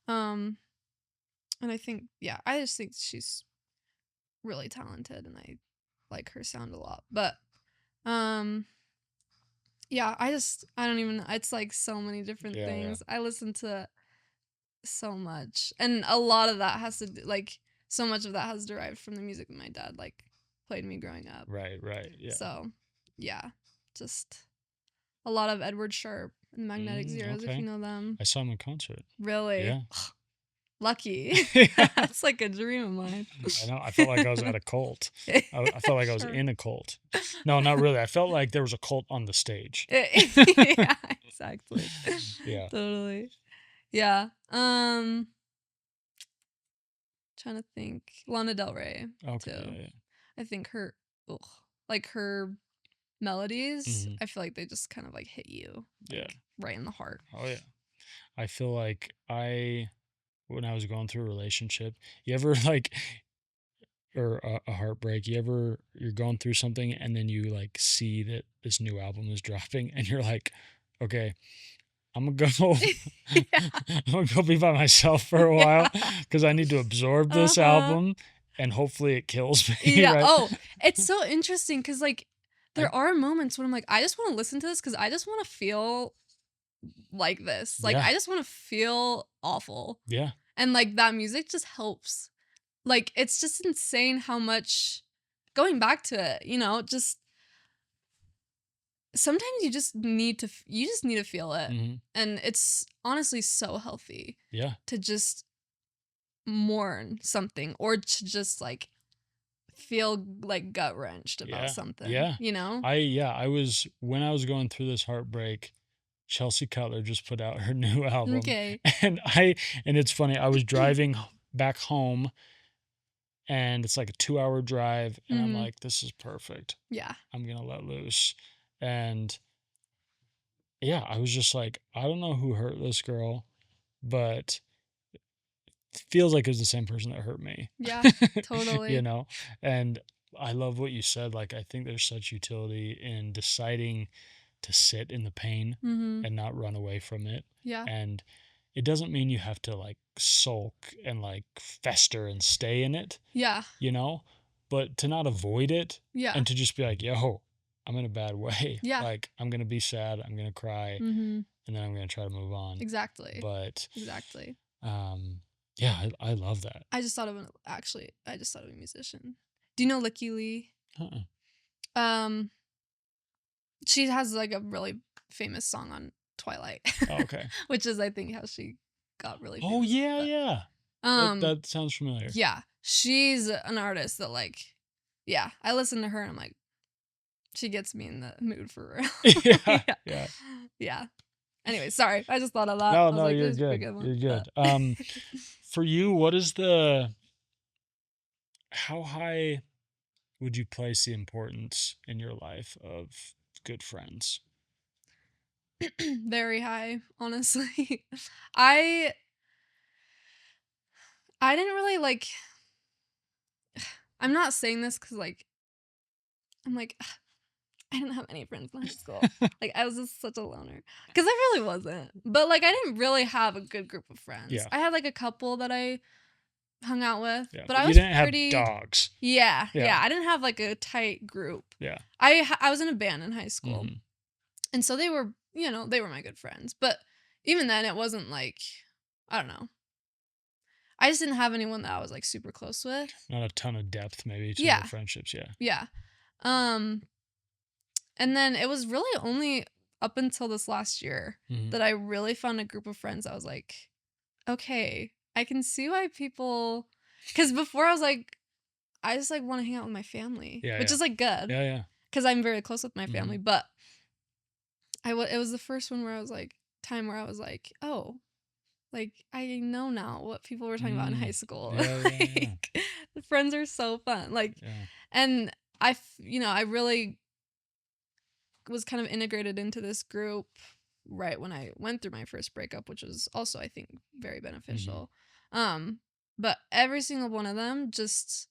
And I think, I just think she's really talented, and I like her sound a lot. But I don't even, it's like so many different things. I listen to so much, and a lot of that has to so much of that has derived from the music that my dad played me growing up. Right. Yeah. So just a lot of Edward Sharpe and Magnetic Zeros, if you know them. I saw him in concert. Really? Yeah. Lucky. That's like a dream of mine. I know. I felt like I was at a cult. I felt like I was in a cult. No, not really. I felt like there was a cult on the stage. Yeah, exactly. Yeah. Totally. Yeah. Trying to think. Lana Del Rey. Okay. Too. Yeah. I think her melodies, I feel like they just kind of hit you. Right in the heart. Oh yeah. I feel like when I was going through a relationship, you ever or a heartbreak, you're going through something and then you see that this new album is dropping and you're like, okay, I'm gonna go I'm gonna go be by myself for a while because I need to absorb this album and hopefully it kills me. Yeah. Right? Oh, it's so interesting because there are moments when I'm like, I just want to listen to this because I just want to feel like this. I just want to feel awful. Yeah. And that music just helps. It's just insane how much, going back to it, just sometimes you just need to feel it. Mhm. And it's honestly so healthy Yeah. to just mourn something or to just like feel like gut wrenched about Yeah. Yeah. something, you know? I was when I was going through this heartbreak, Chelsea Cutler just put out her new album, Okay. and it's funny, I was driving back home, and it's like a 2-hour drive, and I'm Mhm. like, "This is perfect. Yeah. I'm gonna let loose." And, yeah, I was just like, "I don't know who hurt this girl, but it feels like it was the same person that hurt me." Yeah. You Totally. know? And I love what you said, like, I think there's such utility in deciding to sit in the pain Mhm. and not run away from it. Yeah. And it doesn't mean you have to like sulk and like fester and stay in it, Yeah. you know, but to not avoid it Yeah. and to just be like, yo, I'm in a bad way. Yeah. Like, I'm going to be sad. I'm going to cry Mhm. and then I'm going to try to move on. Exactly. But, Exactly. yeah, I love that. I just thought of a musician. Do you know Licky Lee? Uh-uh. Um, she has like a really famous song on Twilight, Oh, okay. which is I think how she got really Oh, famous. yeah, But, yeah. um, That sounds familiar. yeah, she's an artist that like, yeah, I listen to her and I'm like, she gets me in the mood for real. Yeah, Yeah, yeah. yeah. Anyway, sorry, I just thought of that. No, I was no, like, you're this is a pretty good. good one. You're But good. For you, how high would you place the importance in your life of good friends? very high, honestly. I I didn't really like. I'm not saying this because like I'm like I didn't have any friends in high school. Like I was just such a loner because I really wasn't. But like I didn't really have a good group of friends. Yeah, I had like a couple that I hung out with, yeah, but but I you was didn't have pretty. dogs. Yeah, Yeah, yeah. I didn't have like a tight group. yeah. I was in a band in high school, Mhm. and so they were they were my good friends. But even then, it wasn't like I don't know. I just didn't have anyone that I was like super close with. Not a ton of depth maybe to the Yeah, friendships, yeah. yeah. Um, and then it was really only up until this last year Mhm. that I really found a group of friends. I was like, okay, I can see why people. Because before I was like, I just like want to hang out with my family, Yeah, which yeah. is like good Yeah, yeah. because I'm very close with my family. Mhm. But it was the first one where I was like, time where I was like, oh, like I know now what people were talking about in high Mm. school. Yeah, yeah, yeah. Like the friends are so fun. Like, Yeah. and I really was kind of integrated into this group right when I went through my first breakup, which was also I think very Mhm. beneficial. Um, but every single one of them just,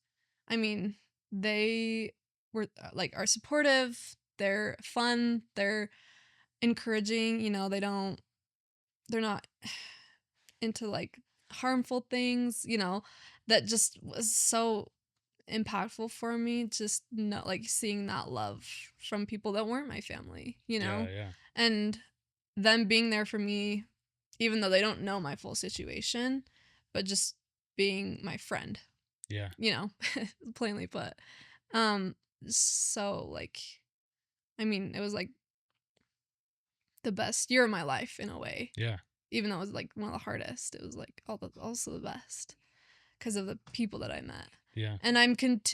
I mean, they were like are supportive. They're fun. They're encouraging. They're not into like harmful things. That just was so impactful for me, just not like seeing that love from people that weren't my family. Yeah, yeah. And them being there for me even though they don't know my full situation, but just being my friend, Yeah. you know, plainly put. Um so like I mean, it was like the best year of my life in a way. Yeah. Even though it was like one of the hardest, it was like also the best because of the people that I met. Yeah. And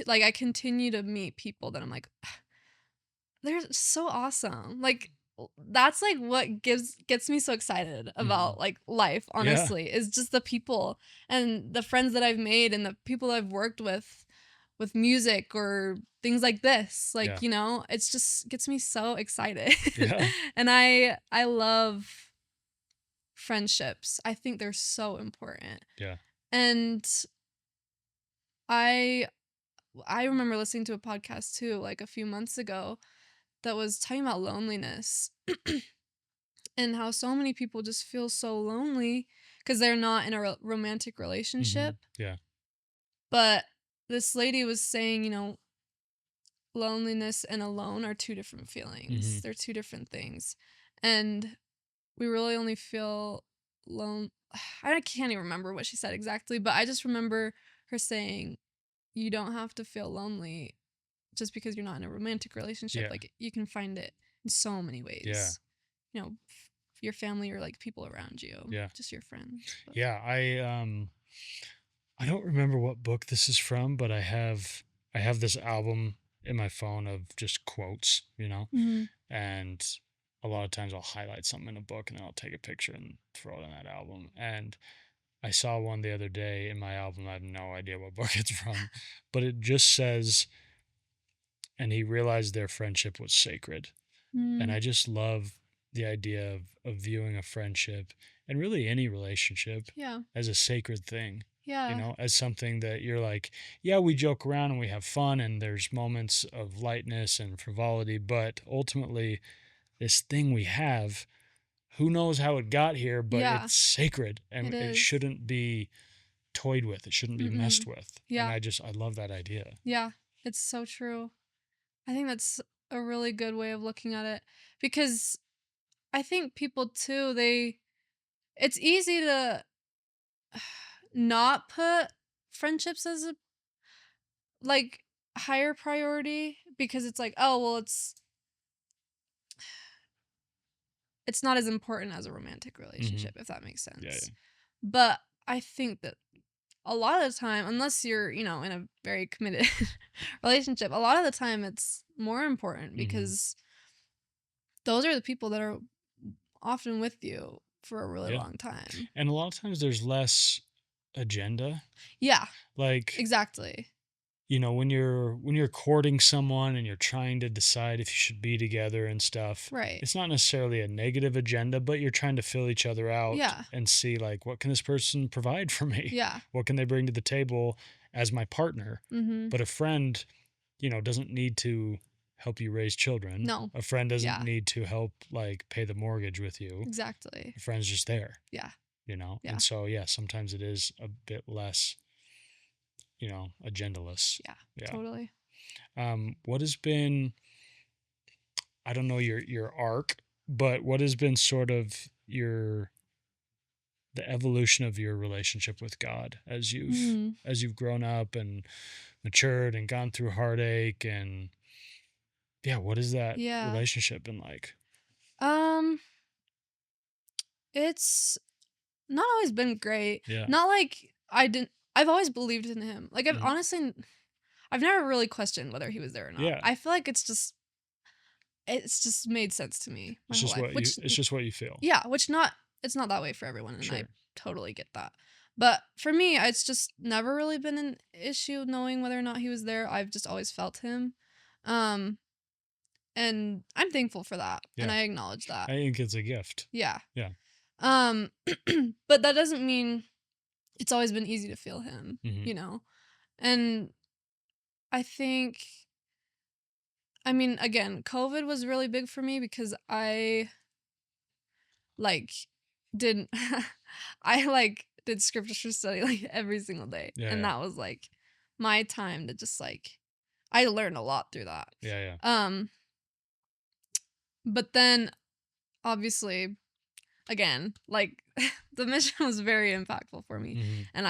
like I continue to meet people that I'm like they're so awesome. Like that's like what gets me so excited Mhm. about like life, Yeah. honestly, is just the people and the friends that I've made and the people I've worked with music or things like this. Yeah. Like, it's just gets me so excited. Yeah. And I love friendships. I think they're so important. Yeah. And I I remember listening to a podcast too like a few months ago that was talking about loneliness and how so many people just feel so lonely because they're not in a romantic relationship. Mhm. Yeah. But this lady was saying, loneliness and alone are two different feelings. Mhm. They're two different things. And we really only feel lone. I can't even remember what she said exactly, but I just remember her saying, you don't have to feel lonely just because you're not in a romantic relationship. Yeah. Like you can find it in so many Yeah. ways. You know, your family or like people around you, Yeah. just your friends. But, Yeah. I don't remember what book this is from, but I have this album in my phone of just quotes, mhm. and a lot of times I'll highlight something in a book and then I'll take a picture and throw it in that album. And I saw one the other day in my album. I have no idea what book it's from, but it just says, and he realized their friendship was sacred. And Mm, I just love the idea of viewing a friendship and really any relationship yeah. as a sacred thing, Yeah. as something that you're like, yeah, we joke around and we have fun and there's moments of lightness and frivolity, but ultimately, this thing we have, who knows how it got here, but Yeah. it's sacred It and it is. shouldn't be toyed with, it shouldn't be messed Mm-mm. with. And Yeah. I love that idea. Yeah. It's so true. I think that's a really good way of looking at it because I think people too, it's easy to not put friendships as a like higher priority because it's like, oh, well, it's not as important as a romantic Hmm. relationship if that makes Yeah, sense. But I think that a lot of the time, unless you're, in a very committed relationship, a lot of the time it's more important yeah. Hmm. because those are the people that are often with you for a really Yeah. long time. And a lot of times there's less agenda. Yeah, Like, exactly. when you're courting someone and you're trying to decide if you should be together and stuff, Right. it's not necessarily a negative agenda, but you're trying to fill each other out Yeah. and see like, what can this person provide for me? Yeah. What can they bring to the table as my partner? Mhm. But a friend, doesn't need to help you raise children. No. A friend doesn't Yeah. need to help like pay the mortgage with you. Exactly. A friend's just there, Yeah. And Yeah. so yeah, sometimes it is a bit less, agendaless. Yeah. Yeah. Totally. What has been, I don't know your arc, but what has been sort of the evolution of your relationship with God as you've Mhm. as you've grown up and matured and gone through heartache, and yeah, what has that Yeah. relationship been like? Um it's not always been great. Yeah. Not like I've always believed in him. Like Mhm. I've never really questioned whether he was there or not. Yeah. I feel like it's just made sense to me my It's whole just life. what you it's just what you feel. Yeah, it's not that way for everyone and I Sure. totally get that. But for me, it's just never really been an issue knowing whether or not he was there. I've just always felt him. Um and I'm thankful for that and Yeah. I acknowledge that. I think it's a gift. Yeah. Yeah. Um but that doesn't mean it's always been easy to feel him, Mhm. And I think again, COVID was really big for me because I like did I did scripture study like every single day. Yeah, And yeah. that was like my time to just I learned a lot through that. Yeah, yeah. Um but then obviously again, the mission was very impactful for me. Mhm. And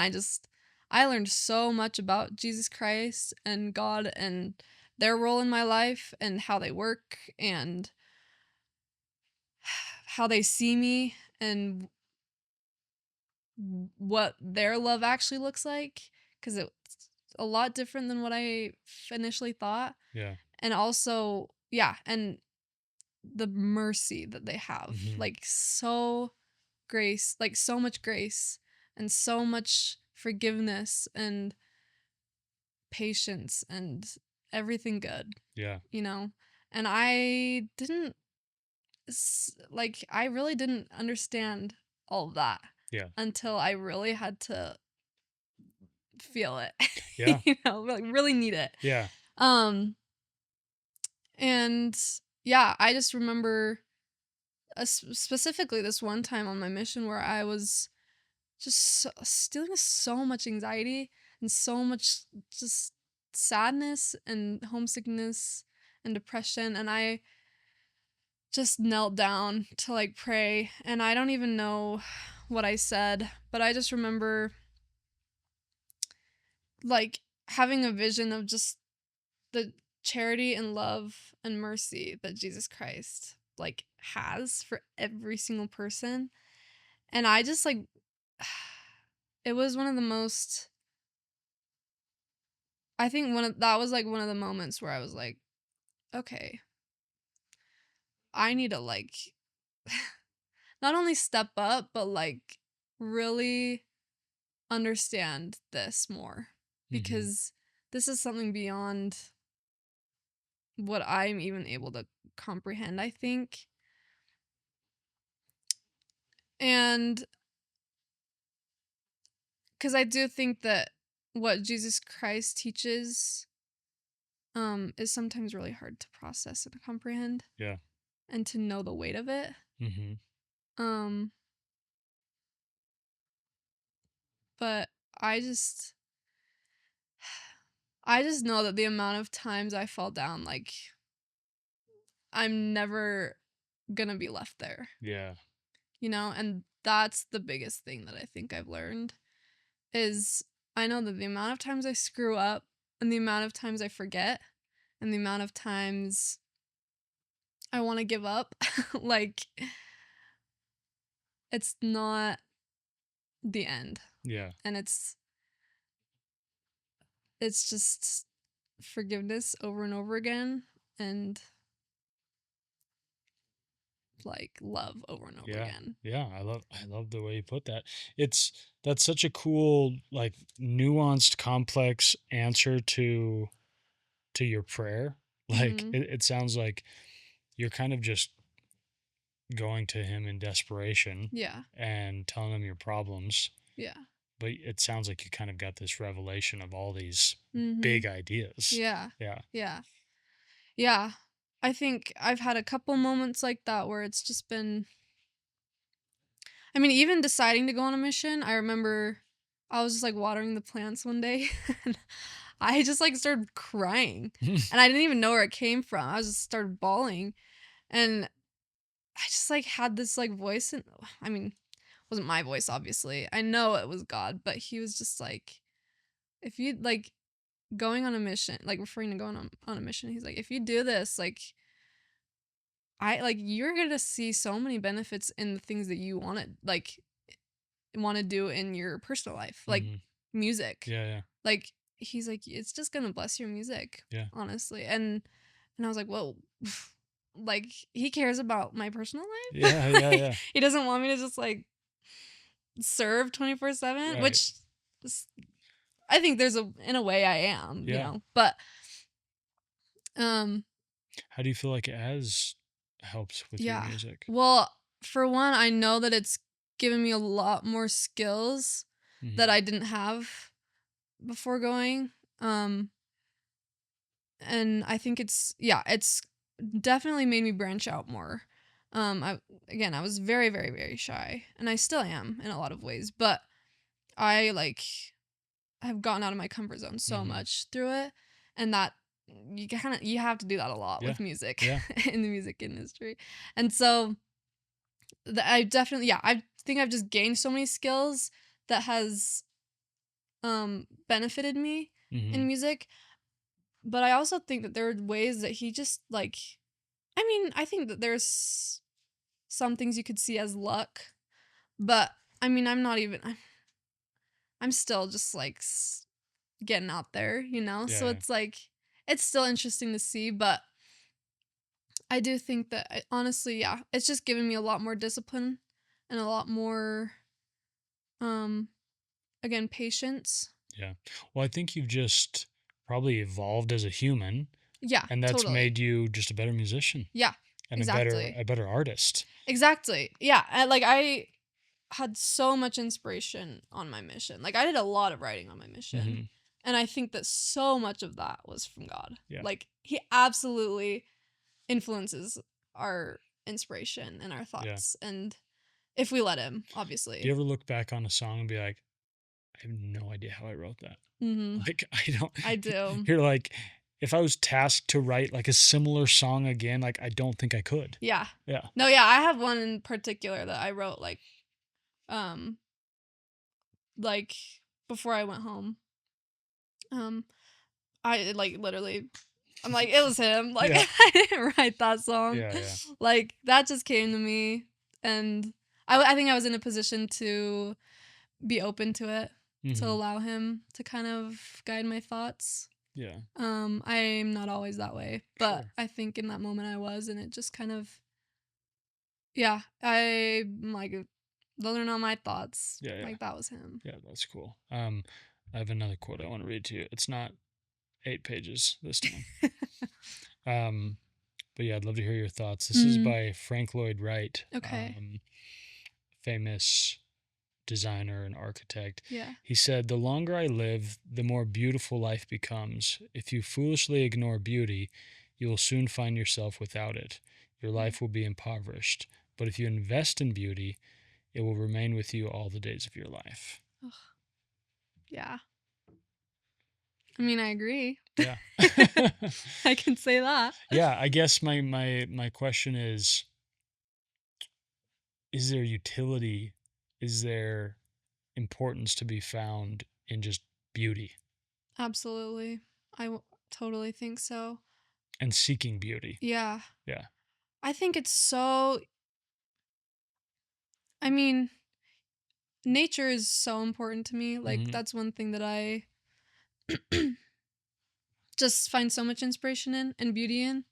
I learned so much about Jesus Christ and God and their role in my life and how they work and how they see me and what their love actually looks like because it's a lot different than what I initially thought. Yeah. And also, yeah, and the mercy that they have. Mhm. So much grace and so much forgiveness and patience and everything good, Yeah. you know? And I didn't I really didn't understand all of that Yeah. until I really had to feel it. Yeah. Really need it. Yeah. Um and yeah, I just remember specifically this one time on my mission where I was just dealing with so much anxiety and so much just sadness and homesickness and depression and I just knelt down to pray and I don't even know what I said, but I just remember like having a vision of just the charity and love and mercy that Jesus Christ like has for every single person. And I just like it was one of the most I think that was like one of the moments where I was like, okay, I need to like not only step up but like really understand this more Mm-hmm. because this is something beyond what I'm even able to comprehend, I think. And because I do think that what Jesus Christ teaches is sometimes really hard to process and comprehend Yeah. and to know the weight of it. Mm-hmm. Um, but I just I just know that the amount of times I fall down, like I'm never gonna be left there, Yeah. you know? And that's the biggest thing that I think I've learned is I know that the amount of times I screw up and the amount of times I forget and the amount of times I want to give up, like it's not the end. Yeah. And it's just forgiveness over and over again and like love over and over Yeah. again. Yeah. I love the way you put that. It's that's such a cool, like, nuanced, complex answer to your prayer. Like Mhm. it sounds like you're kind of just going to him in desperation Yeah. and telling him your problems. Yeah. But it sounds like you kind of got this revelation of all these Mhm. big ideas. Yeah. Yeah. Yeah. Yeah. I think I've had a couple moments like that where it's just been I mean, even deciding to go on a mission, I remember I was just like watering the plants one day and I just like started crying. And I didn't even know where it came from. I just started bawling and I just like had this like voice and I mean, it wasn't my voice obviously. I know it was God, but he was just like if you like going on a mission, like referring to going on a mission, he's like if you do this, like I like you're going to see so many benefits in the things that you want to do in your personal life, like Hmm. music. Yeah. Yeah. Like he's like it's just going to bless your music, Yeah. honestly. And I was like, "Whoa." Like he cares about my personal life. Yeah. Yeah. Like Yeah. he doesn't want me to just like serve 24/7, Right. which is, I think there's a in a way I am, you Yeah. know. But um How do you feel like it has helped with your yeah. music? Well, for one, I know that it's given me a lot more skills that Hmm. I didn't have before going. Um and I think it's definitely made me branch out more. I was very very very shy and I still am in a lot of ways, but I like have gotten out of my comfort zone so Hmm. much through it and that you have to do that a lot Yeah. with music Yeah. in the music industry. And so I definitely I think I've just gained so many skills that has benefited me Hmm. in music. But I also think that there are ways that he just like I mean, I think that there's some things you could see as luck, but I mean, I'm still just like getting out there, you know? So Yeah. it's like it's still interesting to see, but I do think that honestly, yeah, it's just given me a lot more discipline and a lot more um again, patience. Yeah. Well, I think you've just probably evolved as a human, Yeah, and that's totally. made you just a better musician Yeah, and exactly. a better artist. Exactly. Yeah, like I had so much inspiration on my mission. Like I did a lot of writing on my mission. Hmm. And I think that so much of that was from God. Yeah. Like he absolutely influences our inspiration and our Yeah. thoughts and if we let him, Do you obviously. ever look back on a song and be like, I have no idea how I wrote that? Mhm. Like, I don't, I do. you're like, if I was tasked to write like a similar song again, like, I don't think I could. Yeah. Yeah. No, yeah, I have one in particular that I wrote um like before I went home. Um I like literally I'm like, it was him. Like, Yeah. I didn't write that song. Yeah. Like, that just came to me. And I think I was in a position to be open to it, to Mm-hmm. allow him to kind of guide my thoughts. Yeah. I'm not always that way, but Sure. I think in that moment I was, and it just kind of, yeah, I'm like, those are not my thoughts. Yeah. Like, that was him. Yeah, that's cool. I have another quote I want to read to you. It's not 8 pages this time. But yeah, I'd love to hear your thoughts. This is by Frank Lloyd Wright, Okay. famous designer and architect. Yeah. He said, "The longer I live, the more beautiful life becomes. If you foolishly ignore beauty, you will soon find yourself without it. Your life will be impoverished. But if you invest in beauty, it will remain with you all the days of your life." Ugh. Yeah. I mean, I agree. Yeah. I can say that. Yeah, I guess my question is there utility? Is there importance to be found in just beauty Absolutely. Totally think so. and seeking beauty? Yeah. Yeah. I think it's so, I mean, nature is so important to me. Like, Mhm. that's one thing that I just find so much inspiration in and beauty in.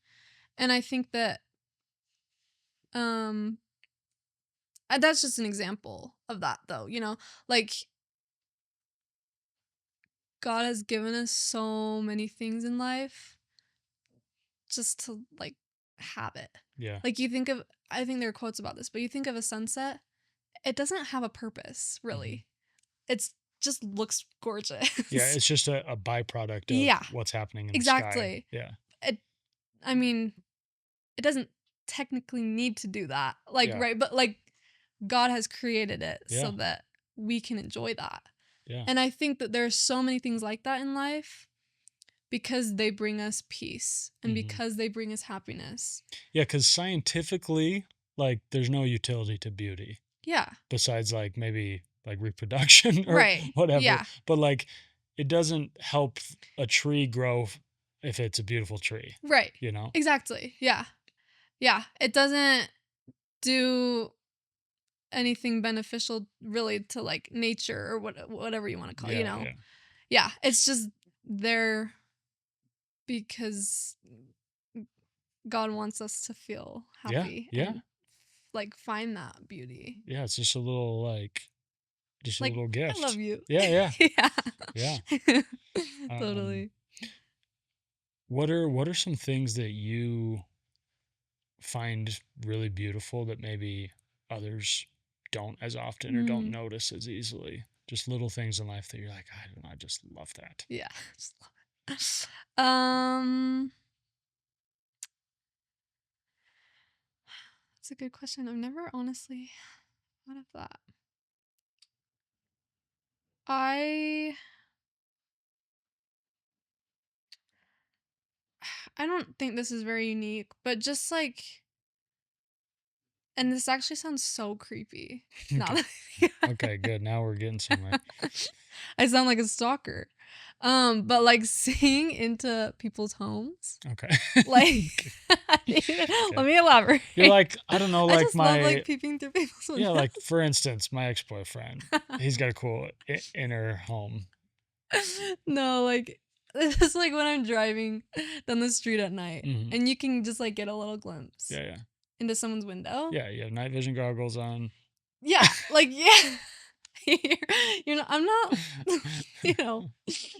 And I think that um that's just an example of that, though, like, God has given us so many things in life just to, like, have it. Yeah. Like, I think there are quotes about this, but you think of a sunset, it doesn't have a purpose, really. It's just looks gorgeous. Yeah, it's just a byproduct of Yeah, what's happening in the sky. exactly. Yeah. I mean, it doesn't technically need to do that. Like, Yeah. right, but like, God has created it Yeah. so that we can enjoy that. Yeah. And I think that there's so many things like that in life because they bring us peace and because they bring us happiness. Yeah, because scientifically, like, there's no utility to beauty Yeah. besides, like, maybe like reproduction or Right. whatever. Yeah. But like, it doesn't help a tree grow if it's a beautiful tree. Right. You know? Exactly. Yeah. Yeah. It doesn't do anything beneficial really to, like, nature or whatever you want to call it, Yeah. Yeah. Yeah, it's just there because God wants us to feel happy Yeah. and, like, find that beauty. Yeah. It's just a little just a Like, little gift. I love you. Yeah. Yeah. Yeah. Totally. What are some things that you find really beautiful that maybe others don't as often or don't notice as easily? Just little things in life that you're like, I don't know, I just love that. Yeah. Just love it. That's a good question. I've never honestly thought of that. I don't think this is very unique, but just like, and this actually sounds so creepy. Now Okay. that Okay, good. Now we're getting somewhere. I sound like a stalker. But like seeing into people's homes, Okay. like, let me elaborate. You're like, I don't know, I like just love like peeping through people's windows. yeah, like for instance, my ex-boyfriend, he's got a cool inner home. No, like, it's like when I'm driving down the street at night Mhm. and you can just like get a little glimpse Yeah. into someone's window. Yeah, you have night vision goggles on. Yeah, like, yeah. You're not, I'm not,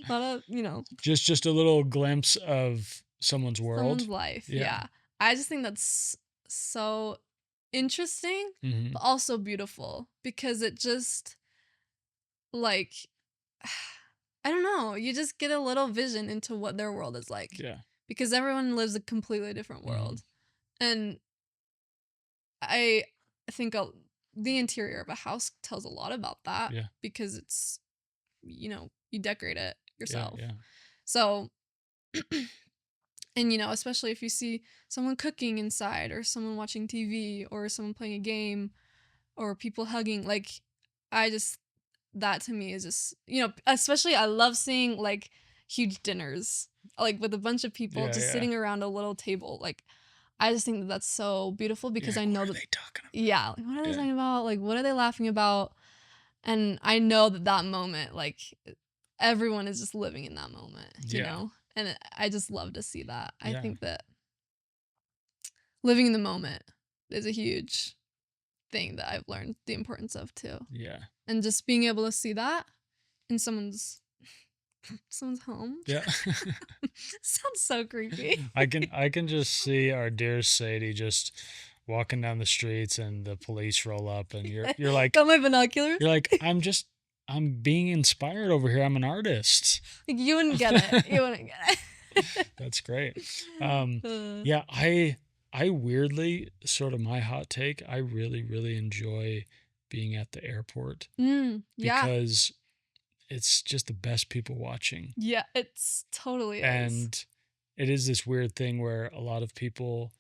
not a, Just a little glimpse of someone's world. someone's life. Yeah. Yeah. I just think that's so interesting, Mhm. but also beautiful because it just, like, I don't know, you just get a little vision into what their world is like. Yeah. Because everyone lives a completely different world. And I think the interior of a house tells a lot about that. Yeah. Because it's, you decorate it yourself. Yeah. So, and especially if you see someone cooking inside or someone watching TV or someone playing a game or people hugging, like, that to me is just, especially I love seeing like huge dinners like with a bunch of people Yeah, just yeah. sitting around a little table. Like, I just think that that's so beautiful You're because like, I know what are that, they talking about? yeah, like, what are they Yeah. talking about? Like, what are they laughing about? And I know that that moment, like, everyone is just living in that moment, you Yeah. know? And I just love to see that. I Yeah. think that living in the moment is a huge thing that I've learned the importance of too. Yeah. And just being able to see that in someone's home. Yeah. Sounds so creepy. I can just see our dear Sadie just walking down the streets and the police roll up and you're like Got my binoculars. I'm being inspired over here. I'm an artist. Like, you wouldn't get it. You wouldn't get it. That's great. Uh, Yeah, I weirdly, sort of my hot take, I really, really enjoy being at the airport yeah. because it's just the best people watching. Yeah, it's totally is. And it is this weird thing where a lot of people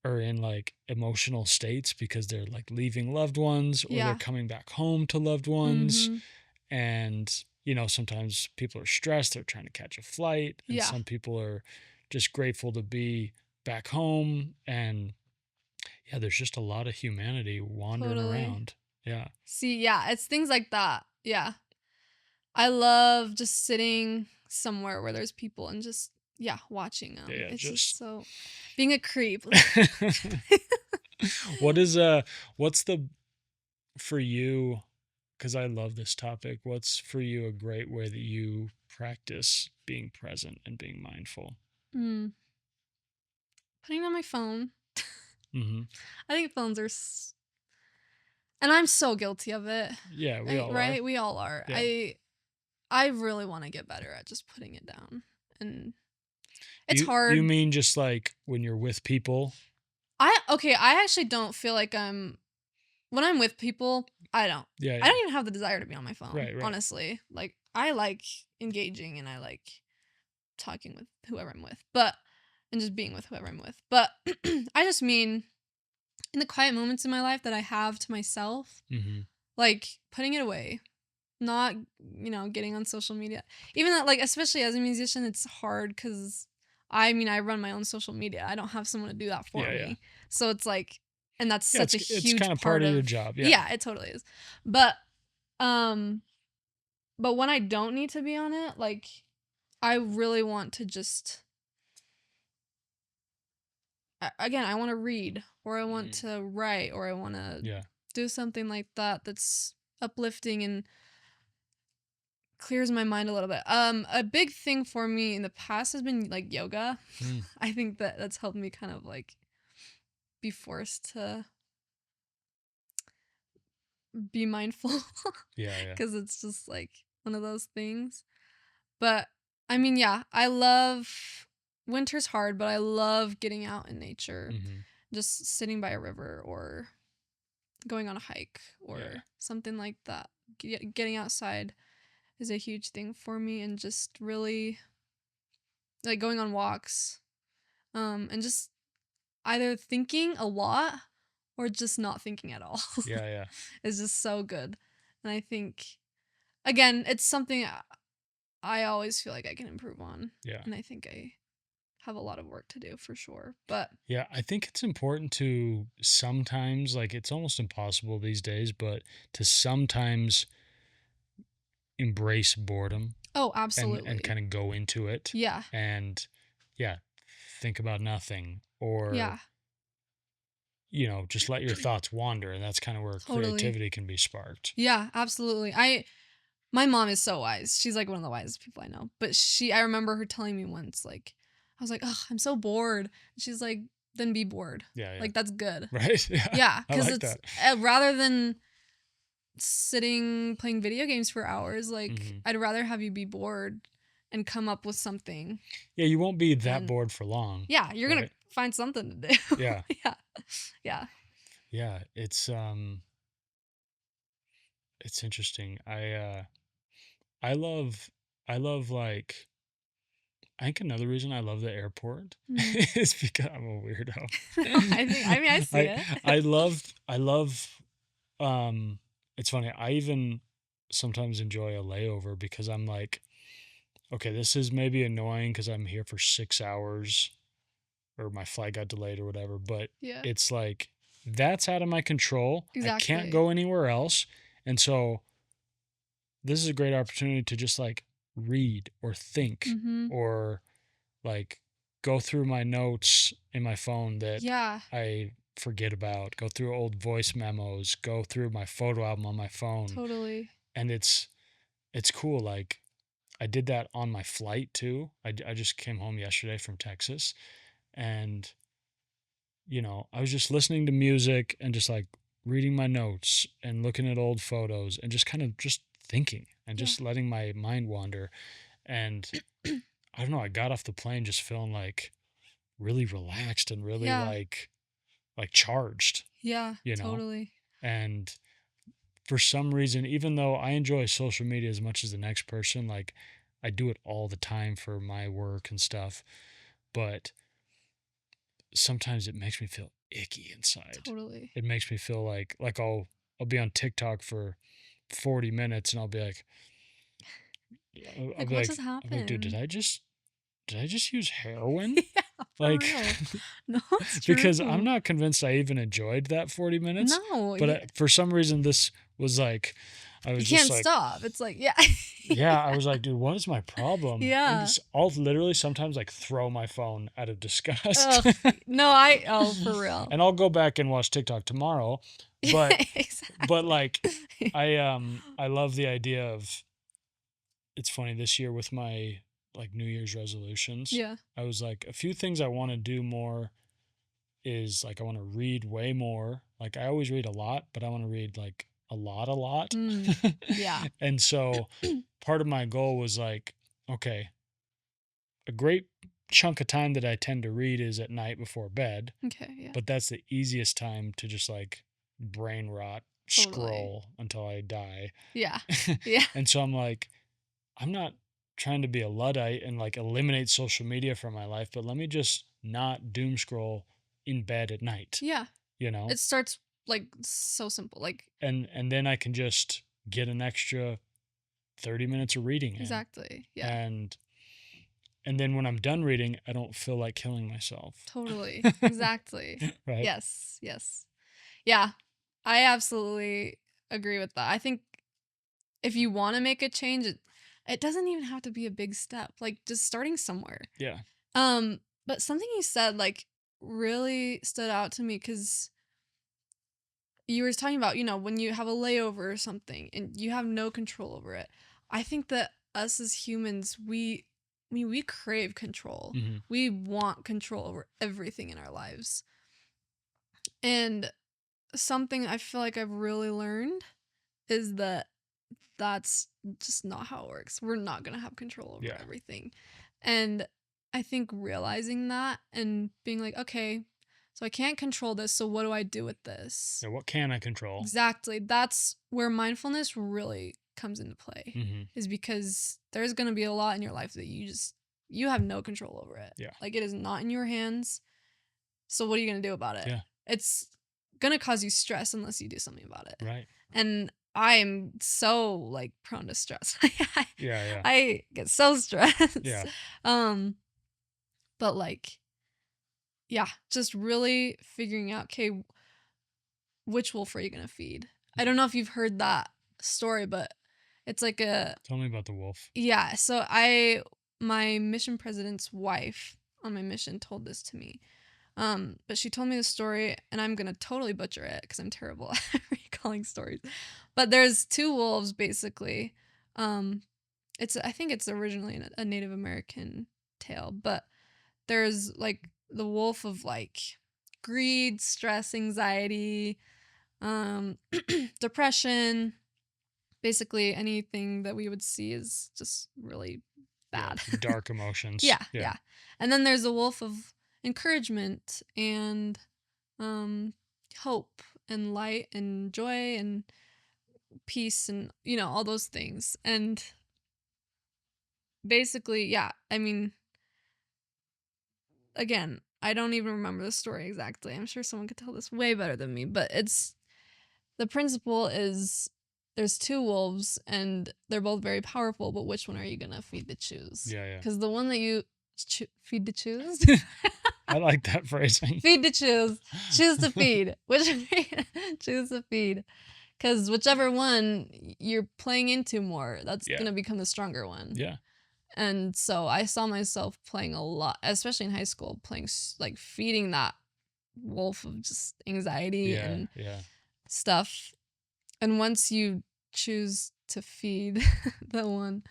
are in like emotional states because they're like leaving loved ones or they're Yeah. coming back home to loved ones. Mhm. And, sometimes people are stressed, they're trying to catch a flight. And Yeah. some people are just grateful to be back home. And yeah, there's just a lot of humanity wandering Totally. around. Yeah. See, yeah, it's things like that. Yeah. I love just sitting somewhere where there's people and just, yeah, watching them. Yeah, It's just just so being a creep. what's the for you, because I love this topic, what's for you a great way that you practice being present and being mindful? Mm. Putting on my phone. Mm-hmm. I think phones are and I'm so guilty of it. Yeah, we all Right? are. We all are. Yeah. I really want to get better at just putting it down. And it's You hard. mean just like when you're with people? I actually don't feel like when I'm with people, I don't. Yeah, I yeah. don't even have the desire to be on my phone. Right. Honestly. Like, I like engaging and I like talking with whoever I'm with. And just being with whoever I'm with. But I just mean in the quiet moments in my life that I have to myself, Mm-hmm. like putting it away, not, getting on social media. Even that, like, especially as a musician, it's hard because I run my own social media. I don't have someone to do that for Yeah, me. yeah. So it's like, and that's Yeah, such a it's huge kind of part part of your job. Yeah. Yeah, it totally is. But when I don't need to be on it, like, I really want to just, again, I want to read or I want to write or I want to Yeah. do something like that that's uplifting and clears my mind a little bit. A big thing for me in the past has been like yoga. I think that's helped me kind of like be forced to be mindful. Yeah. Because it's just like one of those things. But yeah, I love winter's hard, but I love getting out in nature, Mm-hmm. just sitting by a river or going on a hike or something like that. Getting outside is a huge thing for me, and just really like going on walks, and just either thinking a lot or just not thinking at all. Yeah. It's just so good. And I think, again, it's something I always feel like I can improve on. Yeah. And I think I have a lot of work to do for sure. But yeah, I think it's important to sometimes, like, it's almost impossible these days, but to sometimes embrace boredom. Oh, absolutely. And kind of go into it. Yeah. And yeah, think about nothing or Yeah. Just let your thoughts wander, and that's kind of where creativity can be sparked. Yeah, absolutely. My mom is so wise. She's like one of the wisest people I know. But I remember her telling me once, like, I was like, "Ugh, I'm so bored." And she's like, "Then be bored." Yeah. Like, that's good. Right? Yeah, I because like it's that. rather than sitting playing video games for hours, like, I'd rather have you be bored and come up with something. Yeah, you won't be that bored for long. Yeah, you're gonna find something to do. Yeah. Yeah. Yeah, it's interesting. I love like, I think another reason I love the airport is because I'm a weirdo. I see it. I love it's funny. I even sometimes enjoy a layover because I'm like, okay, this is maybe annoying because I'm here for 6 hours or my flight got delayed or whatever, but Yeah. it's like that's out of my control. I can't Exactly. go anywhere else. And so this is a great opportunity to just like read or think Mm-hmm. or like go through my notes in my phone that Yeah. I forget about, go through old voice memos, go through my photo album on my phone. Totally. And it's cool. Like I did that on my flight too. I just came home yesterday from Texas and, I was just listening to music and just like reading my notes and looking at old photos and just kind of just thinking and Yeah. just letting my mind wander. And I don't know, I got off the plane just feeling like really relaxed and really Yeah. like charged, Yeah. you know? Totally. And for some reason, even though I enjoy social media as much as the next person, like I do it all the time for my work and stuff, but sometimes it makes me feel icky inside. Totally. It makes me feel like I'll be on TikTok for 40 minutes and I'll be like I'll Like, be what like just I'll be like, dude, happened? did I just use heroin? Yeah, for Like real. No, it's true. because I'm not convinced I even enjoyed that 40 minutes, No, but yeah. for some reason this was like I You was just can't like stop. It's like, yeah. yeah, I was like, dude, what is my problem? And Yeah. just, I'll literally sometimes like throw my phone out of disgust. Ugh. No, for real. And I'll go back and watch TikTok tomorrow. But Exactly. like I love the idea of it's funny this year with my like New Year's resolutions. Yeah. I was like a few things I want to do more is like I want to read way more. Like I always read a lot, but I want to read like a lot. Yeah. And so part of my goal was like, okay, a great chunk of time that I tend to read is at night before bed, Okay, yeah. but that's the easiest time to just like brain rot, Totally. scroll until I die. Yeah. Yeah. And so I'm like, I'm not trying to be a Luddite and like eliminate social media from my life, but let me just not doom scroll in bed at night, Yeah. you know? It starts like so simple. Like, And then I can just get an extra 30 minutes of reading in. exactly. Yeah. And then when I'm done reading, I don't feel like killing myself. Totally. Exactly. Right? Yes. Yes. Yeah. I absolutely agree with that. I think if you want to make a change, it doesn't even have to be a big step. Like just starting somewhere. Yeah. But something you said like really stood out to me because you were talking about, when you have a layover or something and you have no control over it. I think that us as humans, we crave control. Hmm. We want control over everything in our lives. And something I feel like I've really learned is that that's just not how it works. We're not going to have control over Yeah. everything. And I think realizing that and being like, okay, so I can't control this. So what do I do with this? So what can I control? Exactly. That's where mindfulness really comes into play, Hmm. is because there's going to be a lot in your life that you have no control over it. Yeah. Like it is not in your hands. So what are you going to do about it? Yeah. It's going to cause you stress unless you do something about it. Right. And I am so like prone to stress. Yeah. I get so stressed. Yeah. But like, yeah, just really figuring out, okay, which wolf are you gonna feed? I don't know if you've heard that story, but it's like Tell me about the wolf. yeah. So my mission president's wife on my mission told this to me. But she told me the story, and I'm gonna totally butcher it because I'm terrible at recalling stories. But there's two wolves basically. I think it's originally a Native American tale, but there's like the wolf of like greed, stress, anxiety, depression, basically anything that we would see is just really bad. Yeah, dark emotions. Yeah. And then there's a wolf of encouragement and hope and light and joy and peace and all those things. And basically, yeah, I mean, again, I don't even remember the story exactly. I'm sure someone could tell this way better than me, but the principle is there's two wolves and they're both very powerful, but which one are you gonna feed to choose? Yeah. Because the one that you feed to choose, I like that phrasing. feed to choose to feed, which choose to feed, because whichever one you're playing into more, that's Yeah. gonna become the stronger one. Yeah. And so I saw myself playing a lot, especially in high school, playing like feeding that wolf of just anxiety and stuff. And once you choose to feed the one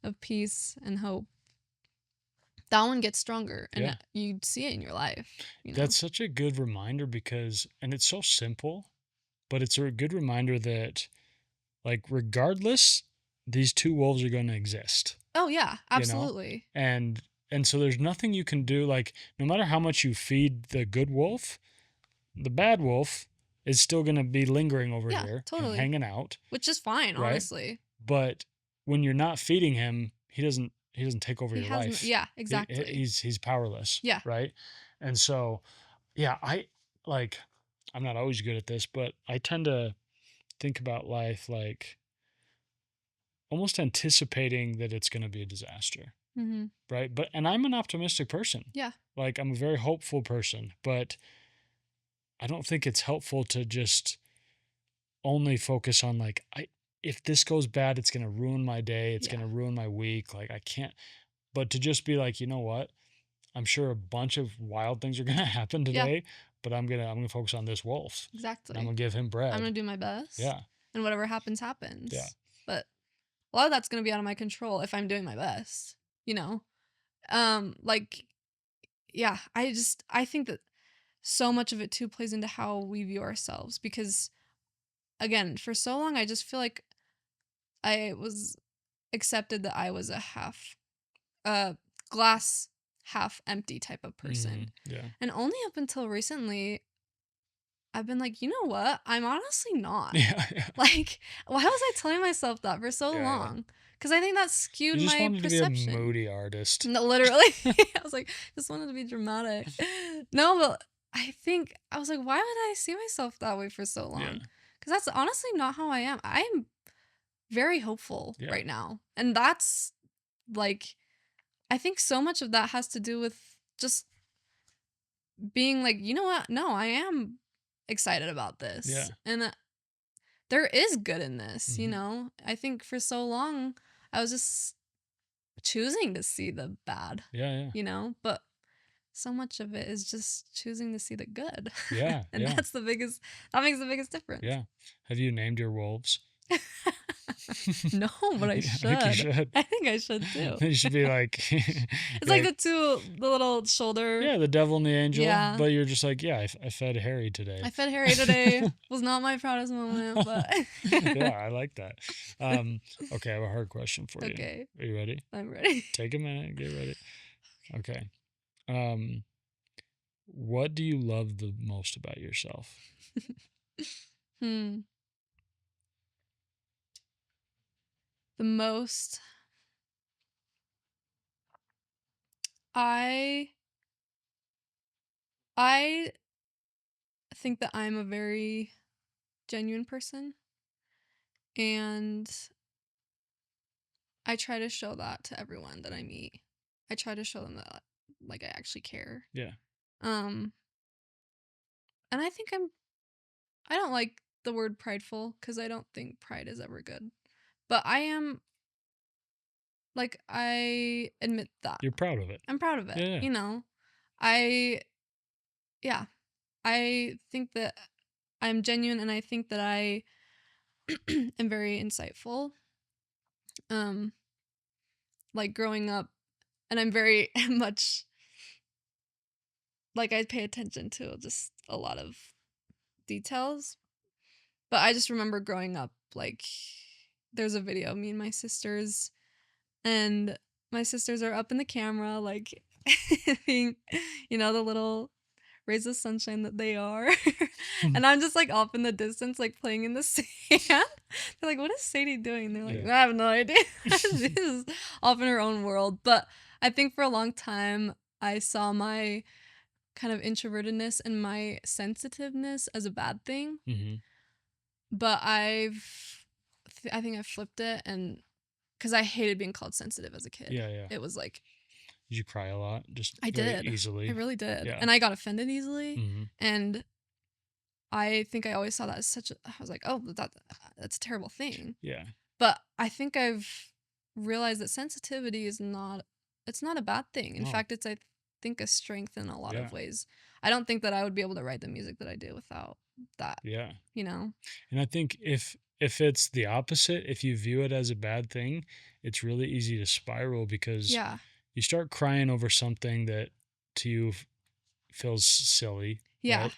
of peace and hope, that one gets stronger, and you see it in your life. You know? That's such a good reminder and it's so simple, but it's a good reminder that, like, regardless, these two wolves are going to exist. Oh yeah, absolutely. You know? And so there's nothing you can do. Like, no matter how much you feed the good wolf, the bad wolf is still going to be lingering over here, totally. hanging out, which is fine, right? Honestly. But when you're not feeding him, he doesn't take over your life. Yeah, exactly. He's powerless. Yeah. Right. And so, yeah, I'm not always good at this, but I tend to think about life like almost anticipating that it's going to be a disaster. Mm-hmm. Right. And I'm an optimistic person. Yeah. Like, I'm a very hopeful person, but I don't think it's helpful to just only focus on, like, if this goes bad, it's going to ruin my day. It's going to ruin my week. Like, I can't, but to just be like, you know what? I'm sure a bunch of wild things are going to happen today, but I'm going to focus on this wolf. Exactly. I'm going to give him bread. I'm going to do my best. Yeah. And whatever happens, happens. Yeah. But a lot of that's going to be out of my control if I'm doing my best, you know? Like, yeah, I think that so much of it too plays into how we view ourselves, because again, for so long, I just feel like I was accepted that I was a glass half empty type of person. Yeah. And only up until recently, I've been like, you know what? I'm honestly not. Yeah. Like, why was I telling myself that for so long? Because I think that skewed you just my wanted perception. to be a moody artist. No, literally. I was like, just wanted to be dramatic. No, but I think, I was like, why would I see myself that way for so long? Because that's honestly not how I am. I am very hopeful right now. And that's, like, I think so much of that has to do with just being like, you know what? No, I am excited about this. Yeah. And there is good in this, you know? I think for so long, I was just choosing to see the bad. Yeah. You know? But so much of it is just choosing to see the good. Yeah. And that makes the biggest difference. Yeah. Have you named your wolves? No, but I should. I think you should. I think I should too. You should be like, it's like the little shoulder. Yeah, the devil and the angel. Yeah. But you're just like, yeah, I fed Harry today. I fed Harry today. Was not my proudest moment, but. Yeah, I like that. Okay, I have a hard question for you. Okay. Are you ready? I'm ready. Take a minute. Get ready. Okay. What do you love the most about yourself? The most, I think that I'm a very genuine person, and I try to show that to everyone that I meet. I try to show them that, like, I actually care. Yeah. And I think I don't like the word prideful, because I don't think pride is ever good. But I am, like, I admit that. You're proud of it. I'm proud of it. Yeah. You know, I think that I'm genuine, and I think that I am very insightful. Like, growing up, and I'm very much, like, I pay attention to just a lot of details. But I just remember growing up, like, there's a video of me and my sisters, and my sisters are up in the camera, like, being, you know, the little rays of sunshine that they are. And I'm just, like, off in the distance, like, playing in the sand. They're like, what is Sadie doing? They're like, I have no idea. She's off in her own world. But I think for a long time, I saw my kind of introvertedness and my sensitiveness as a bad thing. Mm-hmm. But I've I think I flipped it, and because I hated being called sensitive as a kid. Yeah. It was like, Did you cry a lot? Just I very did. I easily? really did. Yeah. And I got offended easily. Mm-hmm. And I think I always saw that as I was like, oh, that's a terrible thing. Yeah. But I think I've realized that sensitivity it's not a bad thing. In No. fact, it's, I think, a strength in a lot Yeah. of ways. I don't think that I would be able to write the music that I do without that, Yeah. you know? And I think if it's the opposite, if you view it as a bad thing, it's really easy to spiral because Yeah. you start crying over something that to you feels silly, Yeah. right?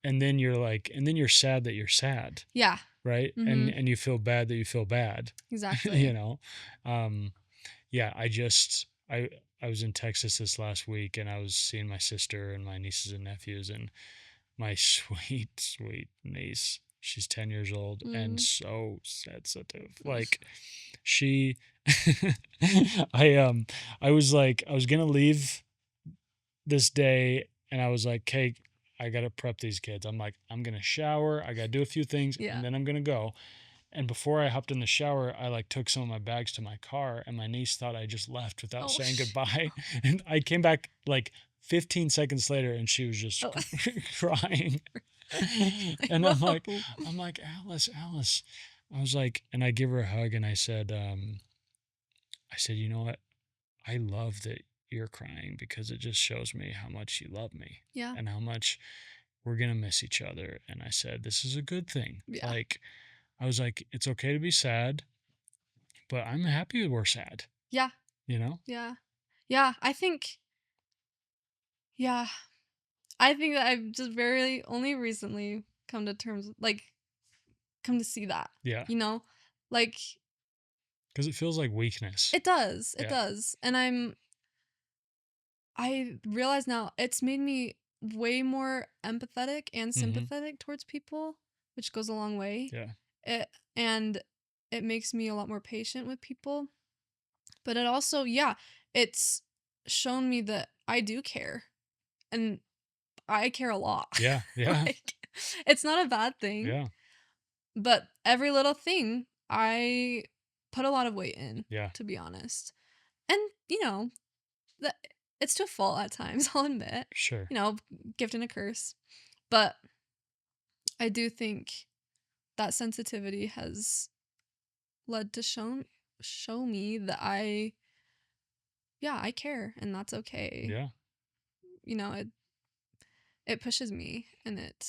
And then you're sad that you're sad, Yeah. right? Mm-hmm. And you feel bad that you feel bad, Exactly. you know? Yeah, I was in Texas this last week and I was seeing my sister and my nieces and nephews and my sweet niece. She's 10 years old and so sensitive. Like she I was like I was going to leave this day and I was like, "Okay, I got to prep these kids." I'm like, "I'm going to shower, I got to do a few things Yeah. and then I'm going to go." And before I hopped in the shower, I like took some of my bags to my car and my niece thought I just left without saying goodbye. And I came back like 15 seconds later and she was just crying. And I'm like, Alice. I was like, and I give her a hug and I said, you know what? I love that you're crying because it just shows me how much you love me. Yeah. And how much we're going to miss each other. And I said, this is a good thing. Yeah. Like, I was like, it's okay to be sad, but I'm happy we're sad. Yeah. You know? Yeah. Yeah. I think that I've just very only recently come to terms, like, come to see that. Yeah. You know? Like, because it feels like weakness. it does. It Yeah. does. And I realize now it's made me way more empathetic and sympathetic towards people, which goes a long way. Yeah. And it makes me a lot more patient with people. But it also, it's shown me that I do care. And I care a lot. Yeah. Yeah. Like, it's not a bad thing. Yeah. But every little thing, I put a lot of weight in, Yeah. to be honest. And, that it's to a fault at times, I'll admit. Sure. Gift and a curse. But I do think that sensitivity has led to show me that I care, and that's okay. Yeah. It pushes me, and it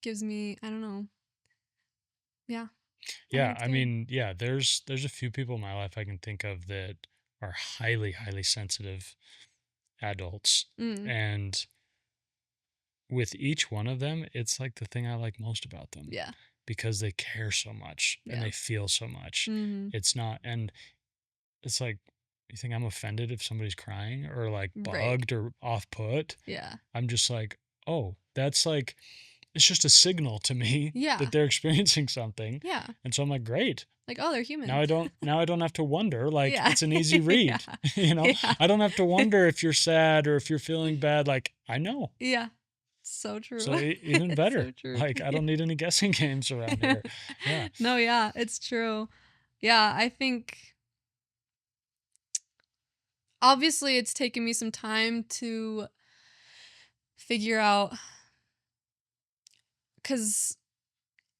gives me, I don't know. Yeah. Yeah. I mean, yeah, there's a few people in my life I can think of that are highly, highly sensitive adults. And with each one of them, it's like the thing I like most about them. Yeah. Because they care so much and they feel so much. It's not, and it's like, you think I'm offended if somebody's crying or like bugged or off put? Yeah. I'm just like, oh, that's like, it's just a signal to me that they're experiencing something. Yeah. And so I'm like, great. Like, oh, they're human. Now I don't have to wonder. Like, it's an easy read. I don't have to wonder if you're sad or if you're feeling bad. Like, I know. Yeah. So true. So even better. So true. Like, I don't need any guessing games around here. Yeah. No, yeah, it's true. Yeah, I think obviously it's taken me some time to figure out, because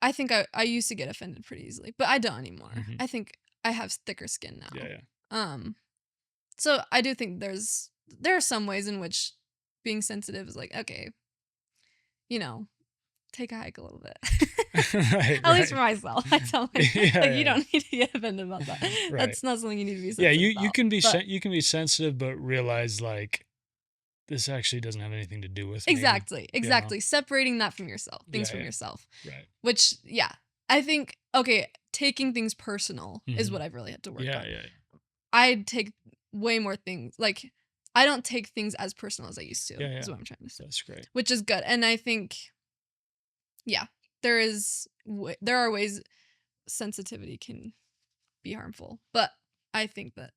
I think I used to get offended pretty easily, but I don't anymore. I think I have thicker skin now. Yeah. So I do think there are some ways in which being sensitive is like, okay, take a hike a little bit. At least for myself. I tell myself, you don't need to get offended about that. That's not something you need to be sensitive about. You can be sensitive, but realize like this actually doesn't have anything to do with exactly. me, Separating that from yourself, things from yourself. Right. Which, I think, taking things personal is what I've really had to work on. Yeah. I take way more things, like, I don't take things as personal as I used to, is what I'm trying to say. That's great. Which is good. And I think, there are ways sensitivity can be harmful. But I think that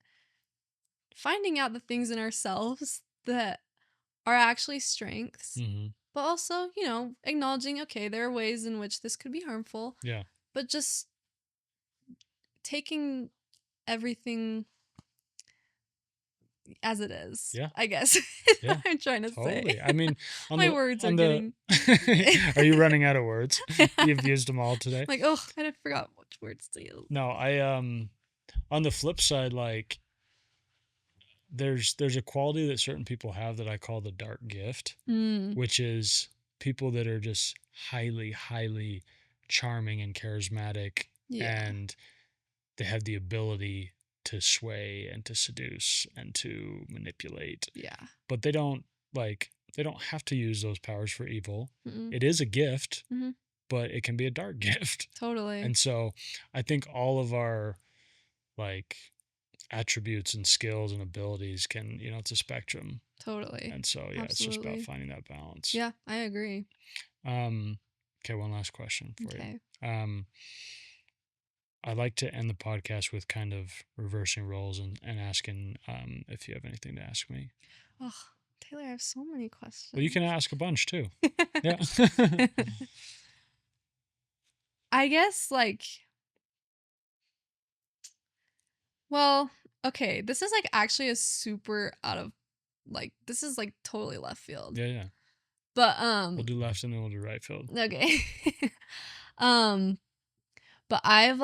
finding out the things in ourselves that are actually strengths, but also, acknowledging, okay, there are ways in which this could be harmful. Yeah. but just taking everything as it is. Yeah. I guess. Yeah. I'm trying to Totally. say. I mean, My words are on the getting. are you running out of words? You've used them all today. Like, oh, I forgot which words to use. No, I on the flip side, like there's a quality that certain people have that I call the dark gift, which is people that are just highly, highly charming and charismatic, Yeah. and they have the ability to sway and to seduce and to manipulate. Yeah. But they don't have to use those powers for evil. Mm-mm. It is a gift, Mhm. but it can be a dark gift. Totally. And so I think all of our like attributes and skills and abilities can, it's a spectrum. Totally. And so yeah, it's just about Absolutely. finding that balance. Yeah, I agree. Okay, one last question for you. I like to end the podcast with kind of reversing roles and asking if you have anything to ask me. Oh, Taylor, I have so many questions. Well, you can ask a bunch too. Yeah. I guess well, okay, this is actually a super out of this is totally left field. Yeah, yeah. But we'll do left and then we'll do right field. Okay. But I've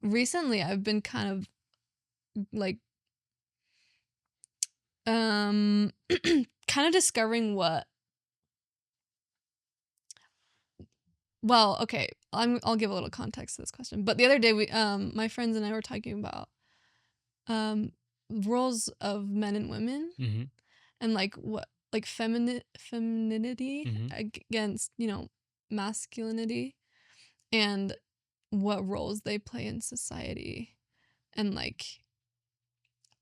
recently I've been kind of kind of discovering what. Well, okay, I'll give a little context to this question. But the other day we my friends and I were talking about roles of men and women, and what femininity against masculinity, and what roles they play in society, and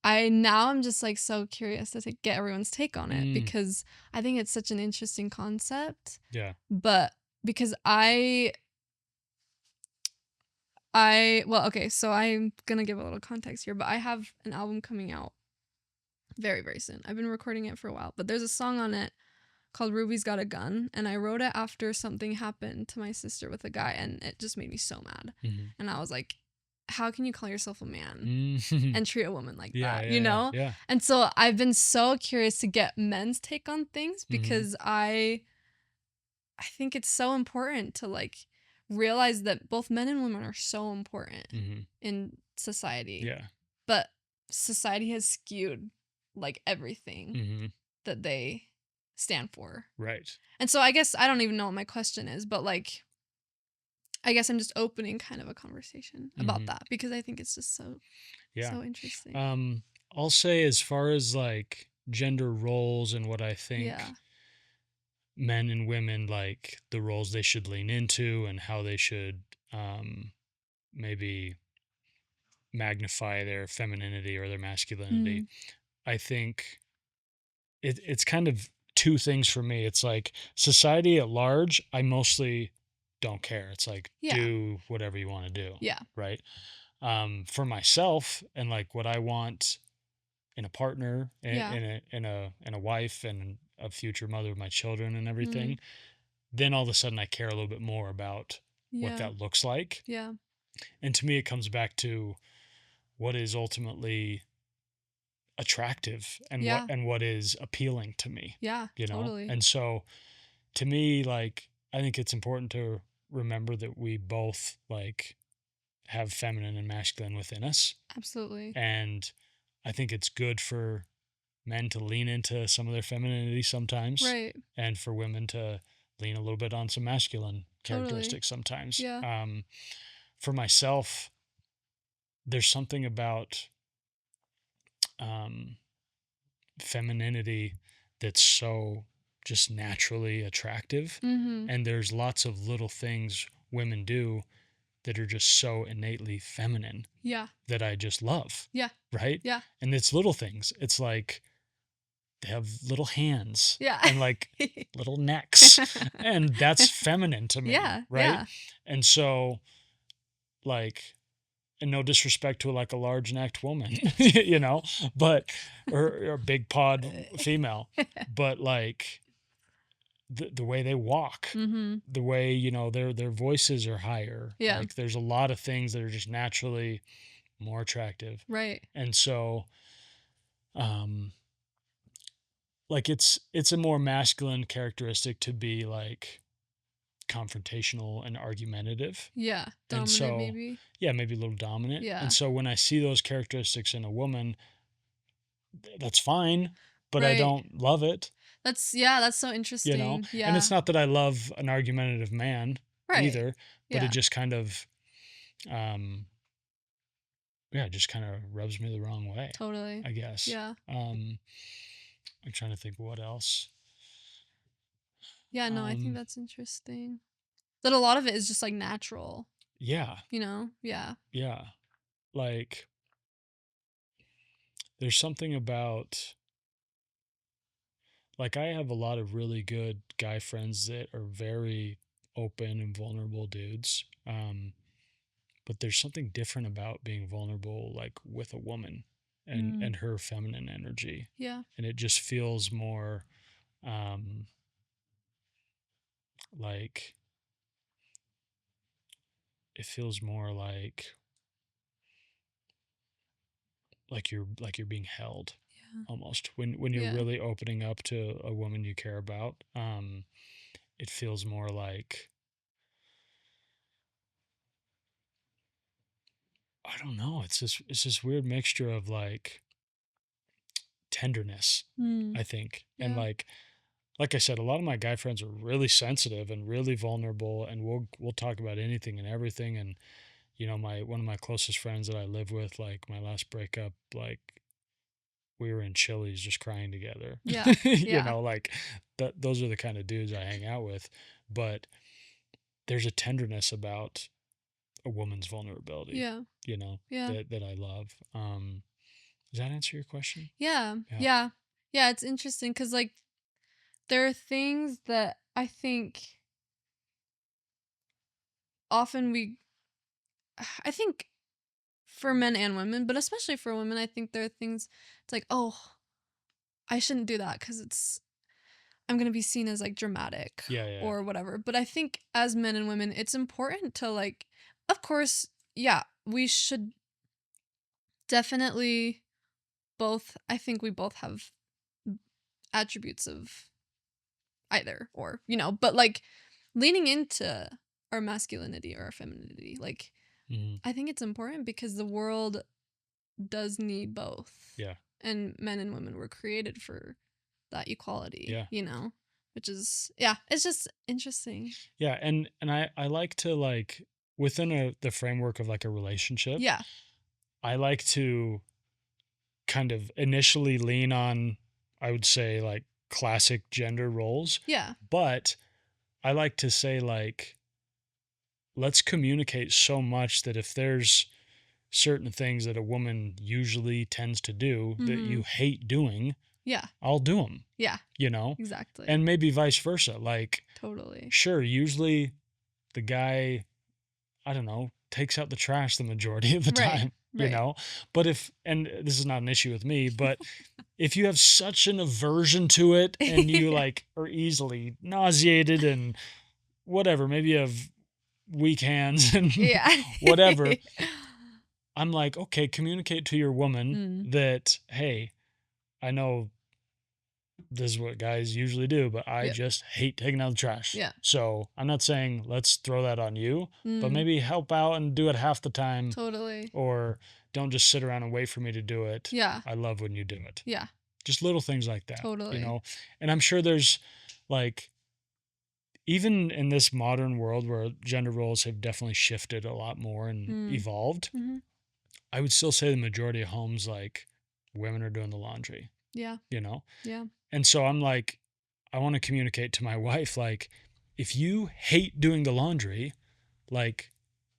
I'm just so curious to get everyone's take on it, because I think it's such an interesting concept. Yeah. But because well, okay, so I'm gonna give a little context here, but I have an album coming out very, very soon. I've been recording it for a while, but there's a song on it called Ruby's Got a Gun, and I wrote it after something happened to my sister with a guy, and it just made me so mad. And I was like, how can you call yourself a man and treat a woman like that, Yeah. And so I've been so curious to get men's take on things, because I think it's so important to realize that both men and women are so important in society. Yeah. But society has skewed everything that they stand for. Right. And so I guess I don't even know what my question is, but I guess I'm just opening kind of a conversation about that, because I think it's just so interesting. I'll say, as far as gender roles and what I think men and women, the roles they should lean into and how they should maybe magnify their femininity or their masculinity. I think it's kind of two things for me. It's society at large, I mostly don't care. It's do whatever you want to do. Yeah. Right. For myself and what I want in a partner, in a wife, and a future mother of my children and everything, then all of a sudden I care a little bit more about what that looks like. Yeah. And to me, it comes back to what is ultimately attractive and what is appealing to me. Yeah. Totally. And so to me, I think it's important to remember that we both have feminine and masculine within us. Absolutely. And I think it's good for men to lean into some of their femininity sometimes. Right. And for women to lean a little bit on some masculine characteristics sometimes. Yeah. For myself, there's something about femininity that's so just naturally attractive. And there's lots of little things women do that are just so innately feminine. Yeah. That I just love. Yeah. Right? Yeah. And it's little things. It's they have little hands. Yeah. And little necks. And that's feminine to me. Yeah. Right? Yeah. And so and no disrespect to a large necked woman, but or a big pod female, but the way they walk, the way, you know, their voices are higher. Yeah. Like there's a lot of things that are just naturally more attractive. Right. And so, like it's a more masculine characteristic to be like confrontational and argumentative. Yeah. And Dominant, so, maybe. yeah, maybe a little dominant. Yeah. And so when I see those characteristics in a woman, that's fine, but I Right. don't love it, That's so you know? interesting. Yeah. And it's not that I love an argumentative man Right. either, but Yeah. it just kind of, yeah, it just kind of rubs me the wrong way, Totally. I guess. Yeah. I'm trying to think what else. Yeah, no, I think that's interesting. That a lot of it is just like natural, Yeah, you know? Yeah. yeah. Like, there's something about, like, I have a lot of really good guy friends that are very open and vulnerable dudes. But there's something different about being vulnerable, like with a woman and her feminine energy. Yeah. And it just feels more, like, it feels more like you're being held. Yeah. Almost when you're Yeah. really opening up to a woman you care about. It feels more like, I don't know, it's this weird mixture of like tenderness, I think. And Yeah. like I said, a lot of my guy friends are really sensitive and really vulnerable, and we'll talk about anything and everything. And you know, one of my closest friends that I live with, like my last breakup, like we were in Chili's just crying together. Yeah. You Yeah. know, like those are the kind of dudes I hang out with. But there's a tenderness about a woman's vulnerability, Yeah. you know, Yeah. that I love. Does that answer your question? Yeah. Yeah. Yeah. Yeah, it's interesting cuz like there are things that I think often I think for men and women, but especially for women, I think there are things it's like, "Oh, I shouldn't do that cuz I'm going to be seen as like dramatic Yeah. or whatever." But I think as men and women, it's important to like of course, yeah, we should definitely both I think we both have attributes of either or, you know, but like leaning into our masculinity or our femininity, like Mhm. I think it's important because the world does need both. Yeah. And men and women were created for that equality, Yeah. you know, which is, yeah, it's just interesting. Yeah. And I like to, like, within the framework of like a relationship, Yeah. I like to kind of initially lean on, I would say, like classic gender roles. Yeah. But I like to say, like, let's communicate so much that if there's certain things that a woman usually tends to do that you hate doing, Yeah. I'll do them, Yeah. you know? Exactly. And maybe vice versa. Like, totally. sure, usually the guy, I don't know, takes out the trash the majority of the Right, time, you right. know? But and this is not an issue with me, but if you have such an aversion to it and you like are easily nauseated and whatever, maybe you have weak hands and Yeah. whatever, I'm like, okay, communicate to your woman Mm. that, hey, I know this is what guys usually do, but I Yep. just hate taking out the trash. Yeah. So I'm not saying let's throw that on you, but Mm. maybe help out and do it half the time, Totally. or don't just sit around and wait for me to do it. Yeah. I love when you do it. Yeah. Just little things like that. Totally. You know, and I'm sure there's like, even in this modern world where gender roles have definitely shifted a lot more and evolved, I would still say the majority of homes, like, women are doing the laundry, Yeah. you know? Yeah. And so I'm like, I want to communicate to my wife, like, if you hate doing the laundry, like,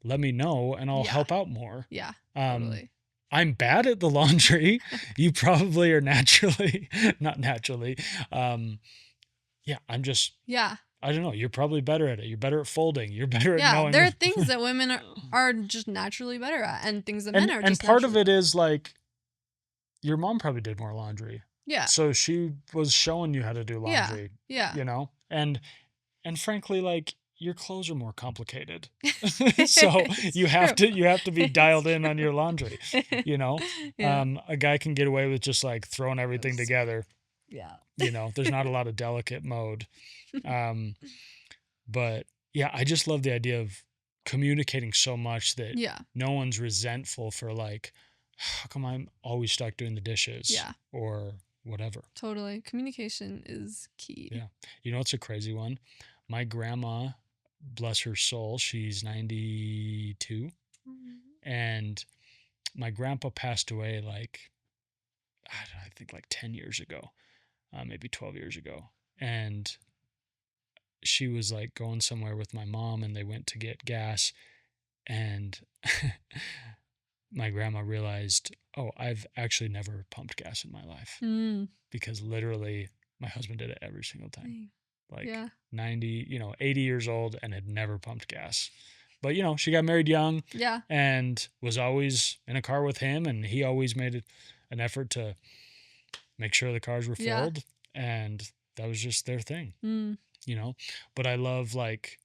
let me know and I'll Yeah. help out more. Yeah. Totally. I'm bad at the laundry. You probably are naturally, not naturally. Yeah, I'm just, Yeah. I don't know. You're probably better at it. You're better at folding. You're better at Yeah. knowing. There are things that women are just naturally better at, and things that men are. And just part of naturally it is like, your mom probably did more laundry. Yeah. So she was showing you how to do Yeah. laundry. Yeah. You know? And frankly, like, your clothes are more complicated. So It's you have true. to be dialed It's in on true. your laundry, you know? Yeah. A guy can get away with just like throwing everything Those- together, Yeah. there's not a lot of delicate mode. Um, but yeah, I just love the idea of communicating so much that Yeah. no one's resentful for like, how come I'm always stuck doing the dishes Yeah. or whatever. Totally. Communication is key. Yeah. You know, it's a crazy one. My grandma, bless her soul, she's 92, Mhm. and my grandpa passed away like, I think like 10 years ago, maybe 12 years ago. And she was like going somewhere with my mom and they went to get gas. And my grandma realized, oh, I've actually never pumped gas in my life, Mm. because literally my husband did it every single time. Dang. Like Yeah. 90, 80 years old and had never pumped gas. But, she got married young Yeah. and was always in a car with him. And he always made an effort to make sure the cars were Yeah. filled. And that was just their thing, Mm. But I love, like,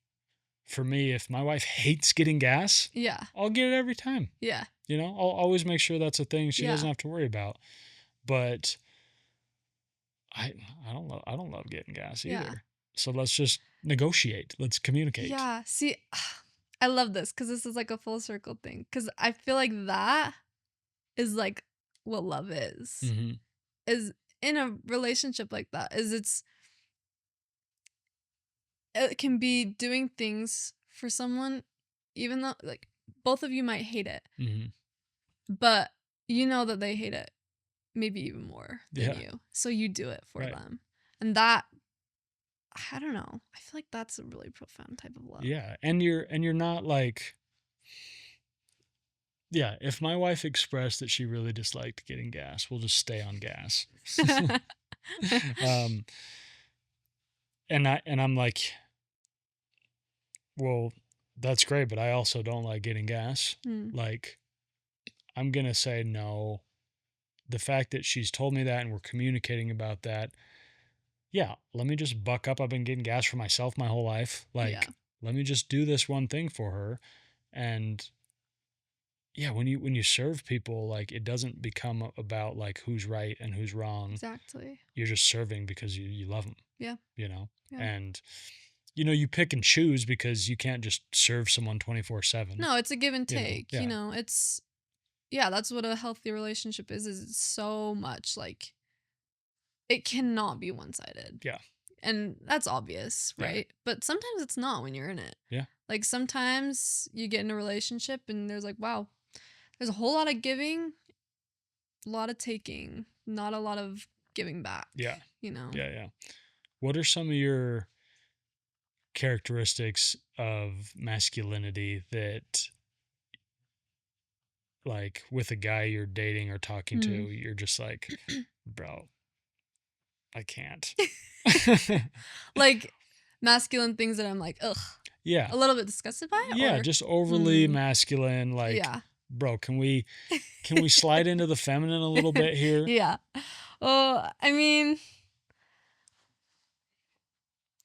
for me, if my wife hates getting gas, Yeah. I'll get it every time. Yeah. I'll always make sure that's a thing she Yeah. doesn't have to worry about. But I I don't love getting gas Yeah. either. So let's just negotiate. Let's communicate. Yeah. See, I love this because this is like a full circle thing. Because I feel like that is like what love Mm-hmm. is in a relationship like that. It can be doing things for someone, even though like both of you might hate it, Mm-hmm. but you know that they hate it maybe even more than Yeah. you. So you do it for Right. them. And that, I don't know. I feel like that's a really profound type of love. Yeah. And you're not like, yeah, if my wife expressed that she really disliked getting gas, we'll just stay on gas. um and I'm like, well, that's great, but I also don't like getting gas. Hmm. Like, I'm going to say no. The fact that she's told me that and we're communicating about that, yeah, let me just buck up. I've been getting gas for myself my whole life. Like, Yeah. let me just do this one thing for her. And yeah, when you serve people, like, it doesn't become about like who's right and who's wrong. Exactly. You're just serving because you love them. Yeah. Yeah. And you pick and choose because you can't just serve someone 24/7. No, it's a give and take. Yeah. It's that's what a healthy relationship is it's so much like it cannot be one-sided. Yeah. And that's obvious, Yeah. right? But sometimes it's not when you're in it. Yeah. Like sometimes you get in a relationship and there's like, wow, there's a whole lot of giving, a lot of taking, not a lot of giving back. Yeah. Yeah. Yeah. What are some of your characteristics of masculinity that, like, with a guy you're dating or talking to, you're just like, bro, I can't. Like masculine things that I'm like, ugh, Yeah. a little bit disgusted by? Yeah, Or just overly masculine. Like, yeah. bro, can we slide into the feminine a little bit here? Yeah. Oh, I mean,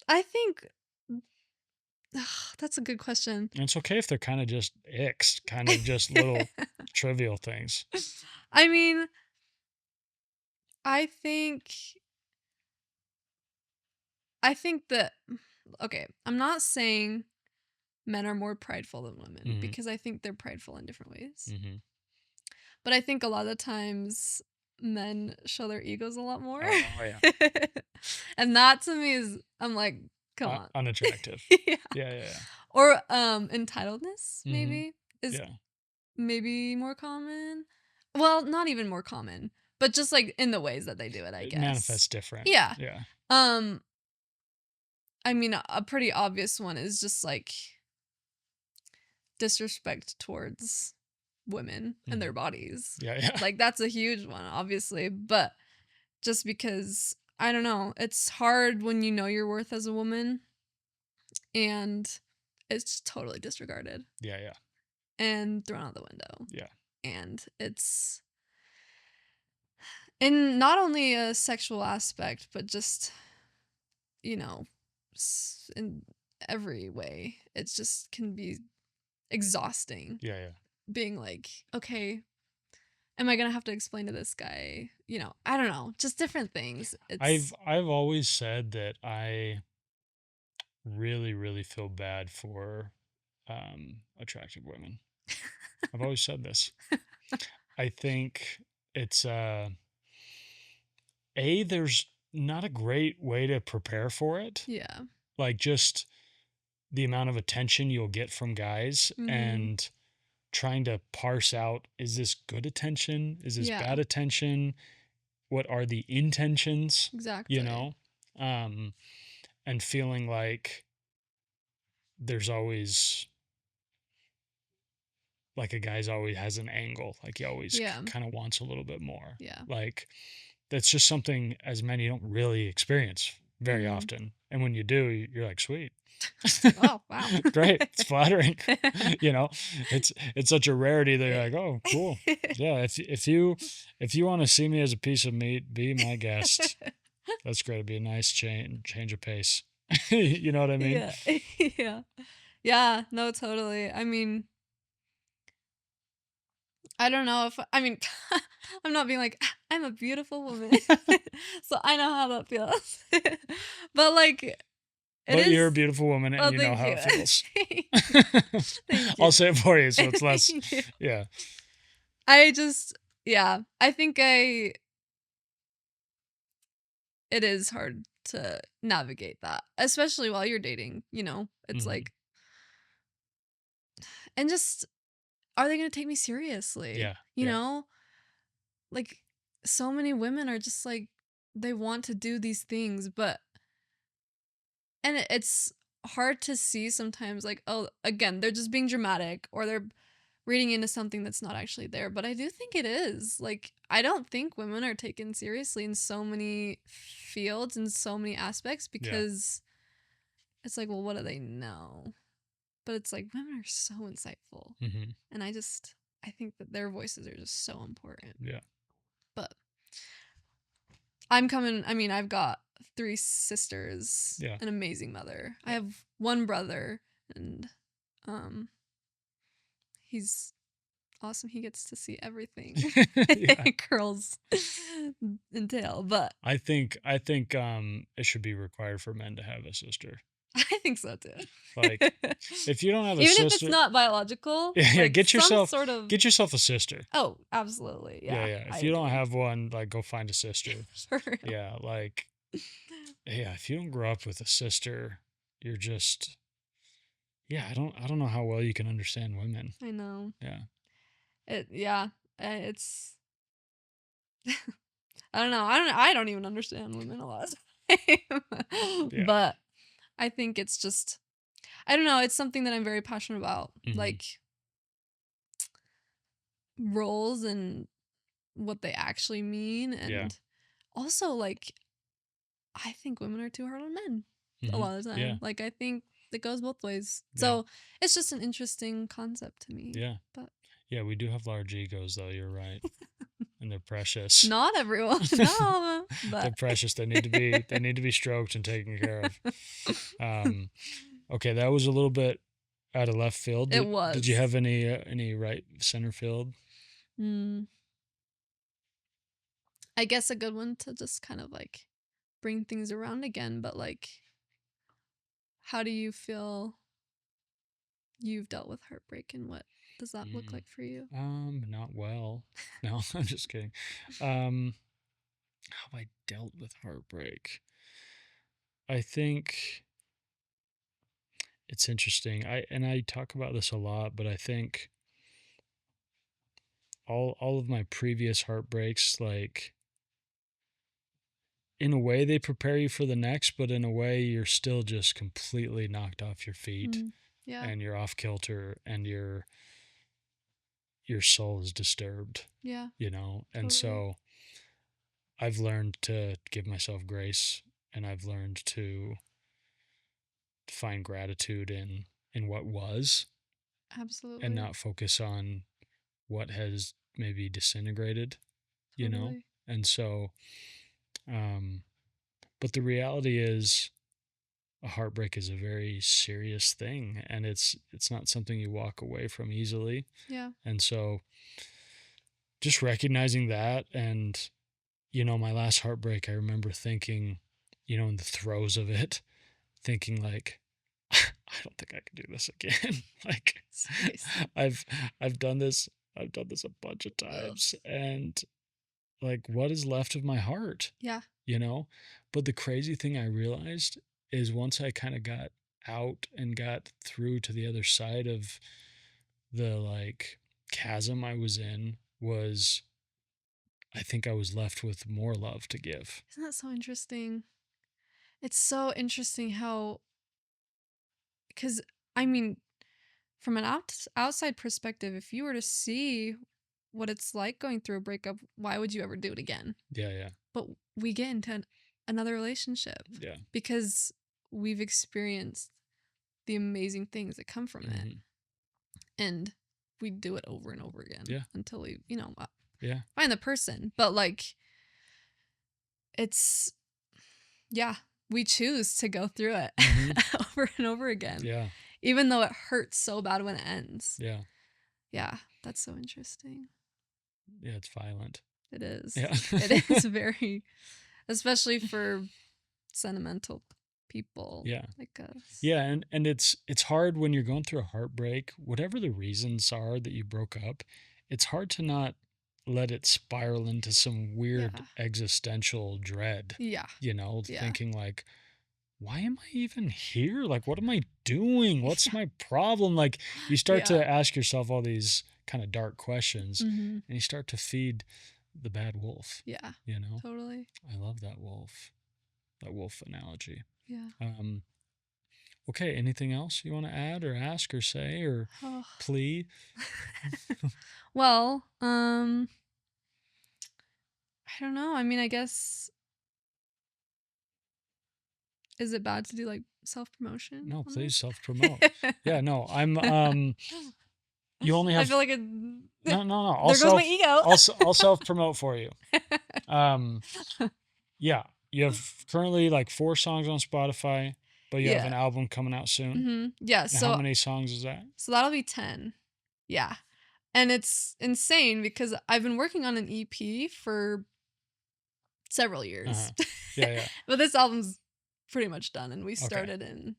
I think that's a good question. And it's okay if they're kind of just icks, kind of just little trivial things. I mean, I think that okay, I'm not saying men are more prideful than women Mhm. because I think they're prideful in different ways. Mm-hmm. But I think a lot of times men show their egos a lot more. Oh, yeah. And that to me is I'm like, come on. Unattractive. Yeah. Yeah. Or entitledness Mhm. maybe is Yeah. maybe more common. Well, not even more common, but just like in the ways that they do it, I It guess. manifests different. Yeah. Yeah. I mean, a pretty obvious one is just like disrespect towards women and their bodies. Yeah. Like that's a huge one, obviously, but just because I don't know, it's hard when you know your worth as a woman and it's totally disregarded Yeah. and thrown out the window. Yeah. And it's in not only a sexual aspect, but just, in every way. It just can be exhausting Yeah, yeah. being like, okay, am I gonna have to explain to this guy? I don't know, just different things. I've always said that I really, really feel bad for attractive women. I've always said this. I think it's there's not a great way to prepare for it. Yeah. Like just the amount of attention you'll get from guys Mm-hmm. and trying to parse out, is this good attention? Is this Yeah. bad attention? What are the intentions? You Exactly. know? Um, and feeling like there's always like a guy's always has an angle, like he always Yeah. kind of wants a little bit more. Yeah. Like that's just something as men you don't really experience very Mm-hmm. often. And when you do, you're like, sweet. It's like, oh wow. Great. It's flattering. You know, it's such a rarity that you're like, oh, cool. Yeah. If you want to see me as a piece of meat, be my guest. That's great. It'd be a nice change of pace. You know what I mean? Yeah. Yeah. Yeah, no, totally. I mean, I don't know if I mean I'm not being like I'm a beautiful woman. So I know how that feels. But like it But you're a is beautiful woman and well, you know thank how you. it feels. Thank I'll you. say it for you so it's less. Thank you. Yeah. I just yeah, I think it is hard to navigate that, especially while you're dating. It's Hmm. like, and just, are they going to take me seriously? Yeah. Yeah. Like, so many women are just like, they want to do these things, and it's hard to see sometimes, like, oh, again, they're just being dramatic or they're reading into something that's not actually there. But I do think it is. Like, I don't think women are taken seriously in so many fields and so many aspects Yeah. because it's like, well, what do they know? But it's like women are so insightful. Hmm. And I think that their voices are just so important. Yeah. But I've got 3 sisters, Yeah. an amazing mother. I Yeah. have 1 brother, and um he's awesome. He gets to see everything Yeah. girls entail. But I think it should be required for men to have a sister. I think so too. Like if you don't have a Even if it's sister, not biological, yeah, yeah, like some sort of get yourself a sister. oh, absolutely. Yeah, Yeah, yeah. I If you don't agree. have one, like go find a sister. For real. Yeah, like yeah, if you don't grow up with a sister, you're just yeah, I don't know how well you can understand women. I know. Yeah. Yeah, it's I don't know. I don't even understand women a lot of the time. Yeah. But I think it's just I don't know, it's something that I'm very passionate about. Hmm. Like roles and what they actually mean, Yeah. and also like I think women are too hard on men a Hmm. lot of the Yeah. time. Like I think it goes both ways. Yeah. So it's just an interesting concept to me. Yeah. But Yeah, we do have large egos though, you're right. And they're precious. not everyone. No, They're but precious. They need to be stroked and taken care of. Um, okay, that was a little bit out of left field. it Did you was. have any right center field? Mm, I guess a good one to just kind of like bring things around again, but like how do you feel you've dealt with heartbreak and what does that look Mm, like for you? not well. No, I'm just kidding. Um, how have I dealt with heartbreak? I think it's interesting. I talk about this a lot, but I think all of my previous heartbreaks, like in a way they prepare you for the next, but in a way you're still just completely knocked off your feet Mm, yeah, and you're off kilter and your soul is disturbed, yeah, And totally. so I've learned to give myself grace and I've learned to find gratitude in what was and Absolutely. not focus on what has maybe disintegrated. Totally. And so um but the reality is a heartbreak is a very serious thing, and it's not something you walk away from easily. Yeah. And so just recognizing that, and my last heartbreak, I remember thinking, in the throes of it, thinking like, I don't think I can do this again. Like, Seriously. I've done this a bunch of Ugh. times, and like, what is left of my heart? Yeah. But the crazy thing I realized is once I kind of got out and got through to the other side of the like chasm I was in, was I think I was left with more love to give. Isn't that so interesting? It's so interesting how, because I mean, from an outside perspective, if you were to see what it's like going through a breakup, why would you ever do it again? Yeah, yeah, But we get into another relationship yeah. because we've experienced the amazing things that come from it, Mhm. and we do it over and over again Yeah. until we, Yeah. find the person. But like, it's, yeah, we choose to go through it Mhm. over and over again, Yeah. even though it hurts so bad when it ends. Yeah. Yeah, that's so interesting. Yeah, it's violent. It is. Yeah. It is very, especially for sentimental people Yeah. like us. Yeah, and it's hard when you're going through a heartbreak, whatever the reasons are that you broke up, it's hard to not let it spiral into some weird Yeah. existential dread, Yeah. Yeah. thinking like, why am I even here? Like, what am I doing? What's my problem? Like, you start Yeah. to ask yourself all these kind of dark questions, Mm-hmm. and you start to feed the bad wolf, Yeah. Totally. I love that wolf analogy. Yeah. Okay, anything else you want to add or ask or say or Oh. plea? Well, I don't know. I mean, I guess, is it bad to do like self-promotion No, on please this? self-promote. Yeah, no, you only I have feel like no. there goes my ego. I'll self-promote for you. Yeah, you have currently like 4 songs on Spotify, but you have an Yeah. album coming out soon. Mm-hmm. Yeah. And how many songs is that? So that'll be 10. Yeah. And it's insane because I've been working on an EP for several years. Yeah, yeah. But this album's pretty much done, and we Okay. started in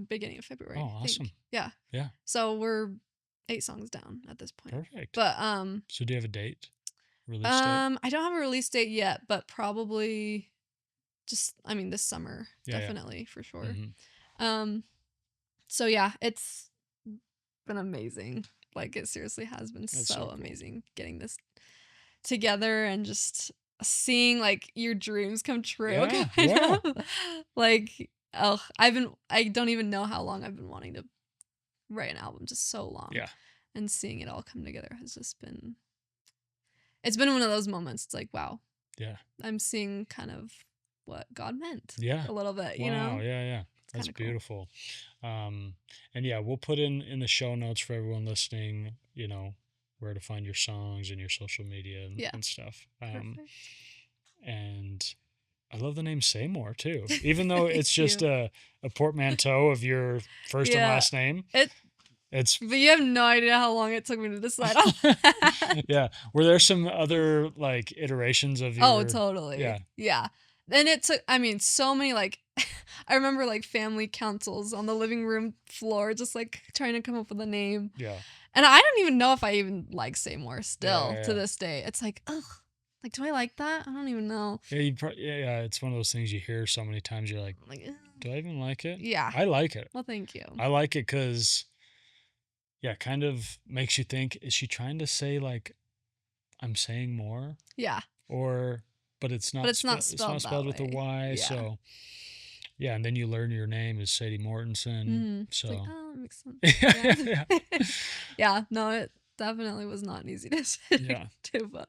beginning of February. Oh, I think. awesome. Yeah. Yeah. So we're 8 songs down at this point. Perfect. But So do you have a date? Release date? I don't have a release date yet, but probably just, I mean, this summer, Yeah, yeah. definitely, for sure. Mhm. So yeah, it's been amazing. Like, it seriously has been That's so so cool. amazing getting this together and just seeing like your dreams come true. Yeah, kind yeah. of. Like, I don't even know how long I've been wanting to write an album, just so long. Yeah. And seeing it all come together has just been, it's been one of those moments. It's like, wow. Yeah. I'm seeing kind of what God meant. Yeah. A little bit, Wow, yeah. That's kinda cool. beautiful. And yeah, we'll put in the show notes for everyone listening, where to find your songs and your social media and stuff. Perfect. And I love the name Saemore too, even though it's Thank just you. a portmanteau of your first and Yeah. last name. It's But you have no idea how long it took me to decide on that. yeah. Were there some other like iterations of your? Oh, totally. Yeah. Yeah. And it took, I mean, so many, like, I remember like family councils on the living room floor, just like trying to come up with a name. Yeah. And I don't even know if I even like Saemore still Yeah. to this day. It's like, ugh, like, do I like that? I don't even know. Yeah, yeah. It's one of those things you hear so many times. You're like, do I even like it? Yeah. I like it. Well, thank you. I like it because, yeah, kind of makes you think, is she trying to say like, I'm saying more? Yeah. But it's not. But it's not It's not spelled with a Y. Yeah. So, yeah, and then you learn your name is Sadie Mortensen. Mm-hmm. So, it's like, oh, that makes sense. yeah. Yeah. No, it definitely was not an easy decision Yeah. to, but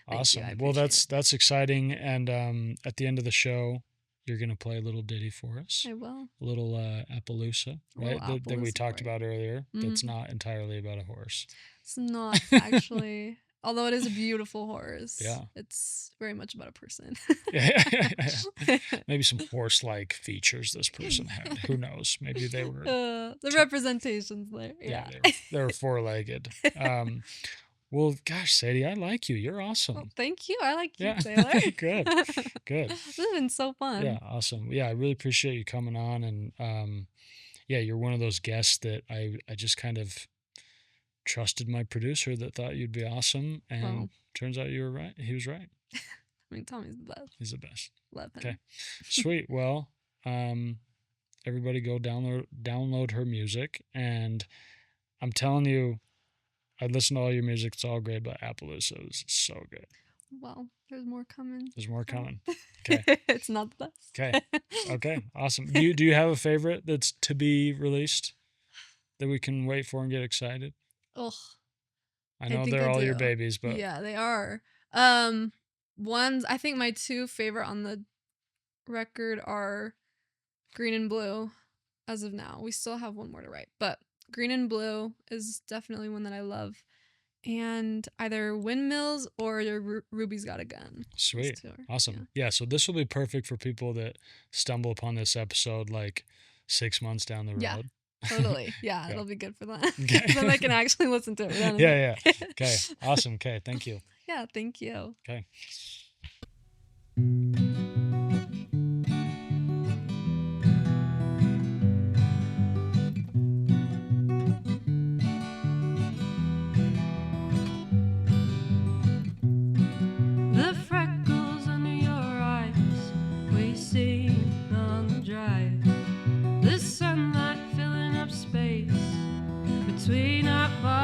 Awesome. Thank you, I Well, appreciate that's exciting. And at the end of the show, you're gonna play a little ditty for us. I will. A little Appaloosa, right? That we Appaloosa talked for you. about earlier. That's Mhm. not entirely about a horse. It's not actually. although it is a beautiful horse, Yeah. it's very much about a person. Yeah. Maybe some horse-like features this person had. Who knows? Maybe they were. The representation's there. Yeah, Yeah. they were four-legged. Well, gosh, Sadie, I like you. You're awesome. Well, thank you. I like you, Yeah. Taylor. Good. Good. This has been so fun. Yeah, awesome. Yeah, I really appreciate you coming on, and yeah, you're one of those guests that I just kind of trusted my producer that thought you'd be awesome, and Well. turns out you were right. He was right. I mean, Tommy's the best. He's the best. Love him. Okay. Sweet. Well, everybody go download her music, and I'm telling you, I listened to all your music. It's all great, but Appaloosa is so good. Well, there's more coming. There's more coming. Okay. It's not the best. Okay. Okay. Awesome. Do you have a favorite that's to be released that we can wait for and get excited? Ugh. I know think they're I all your do. babies, but Yeah, they are. Ones I think my two favorite on the record are Green and Blue as of now. We still have one more to write, but Green and Blue is definitely one that I love. And either Windmills or Ruby's Got a Gun. sweet. Those two are- Awesome. Yeah, so this will be perfect for people that stumble upon this episode like 6 months down the road. Yeah. Totally. Yeah, Yeah. it'll be good for them. Okay. Then they can actually listen to it. Then. Yeah. Okay. Awesome. Okay. Thank you. Yeah, thank you. Okay. The freckles under your eyes, we see on the drive. The sunlight filling up space between our bodies.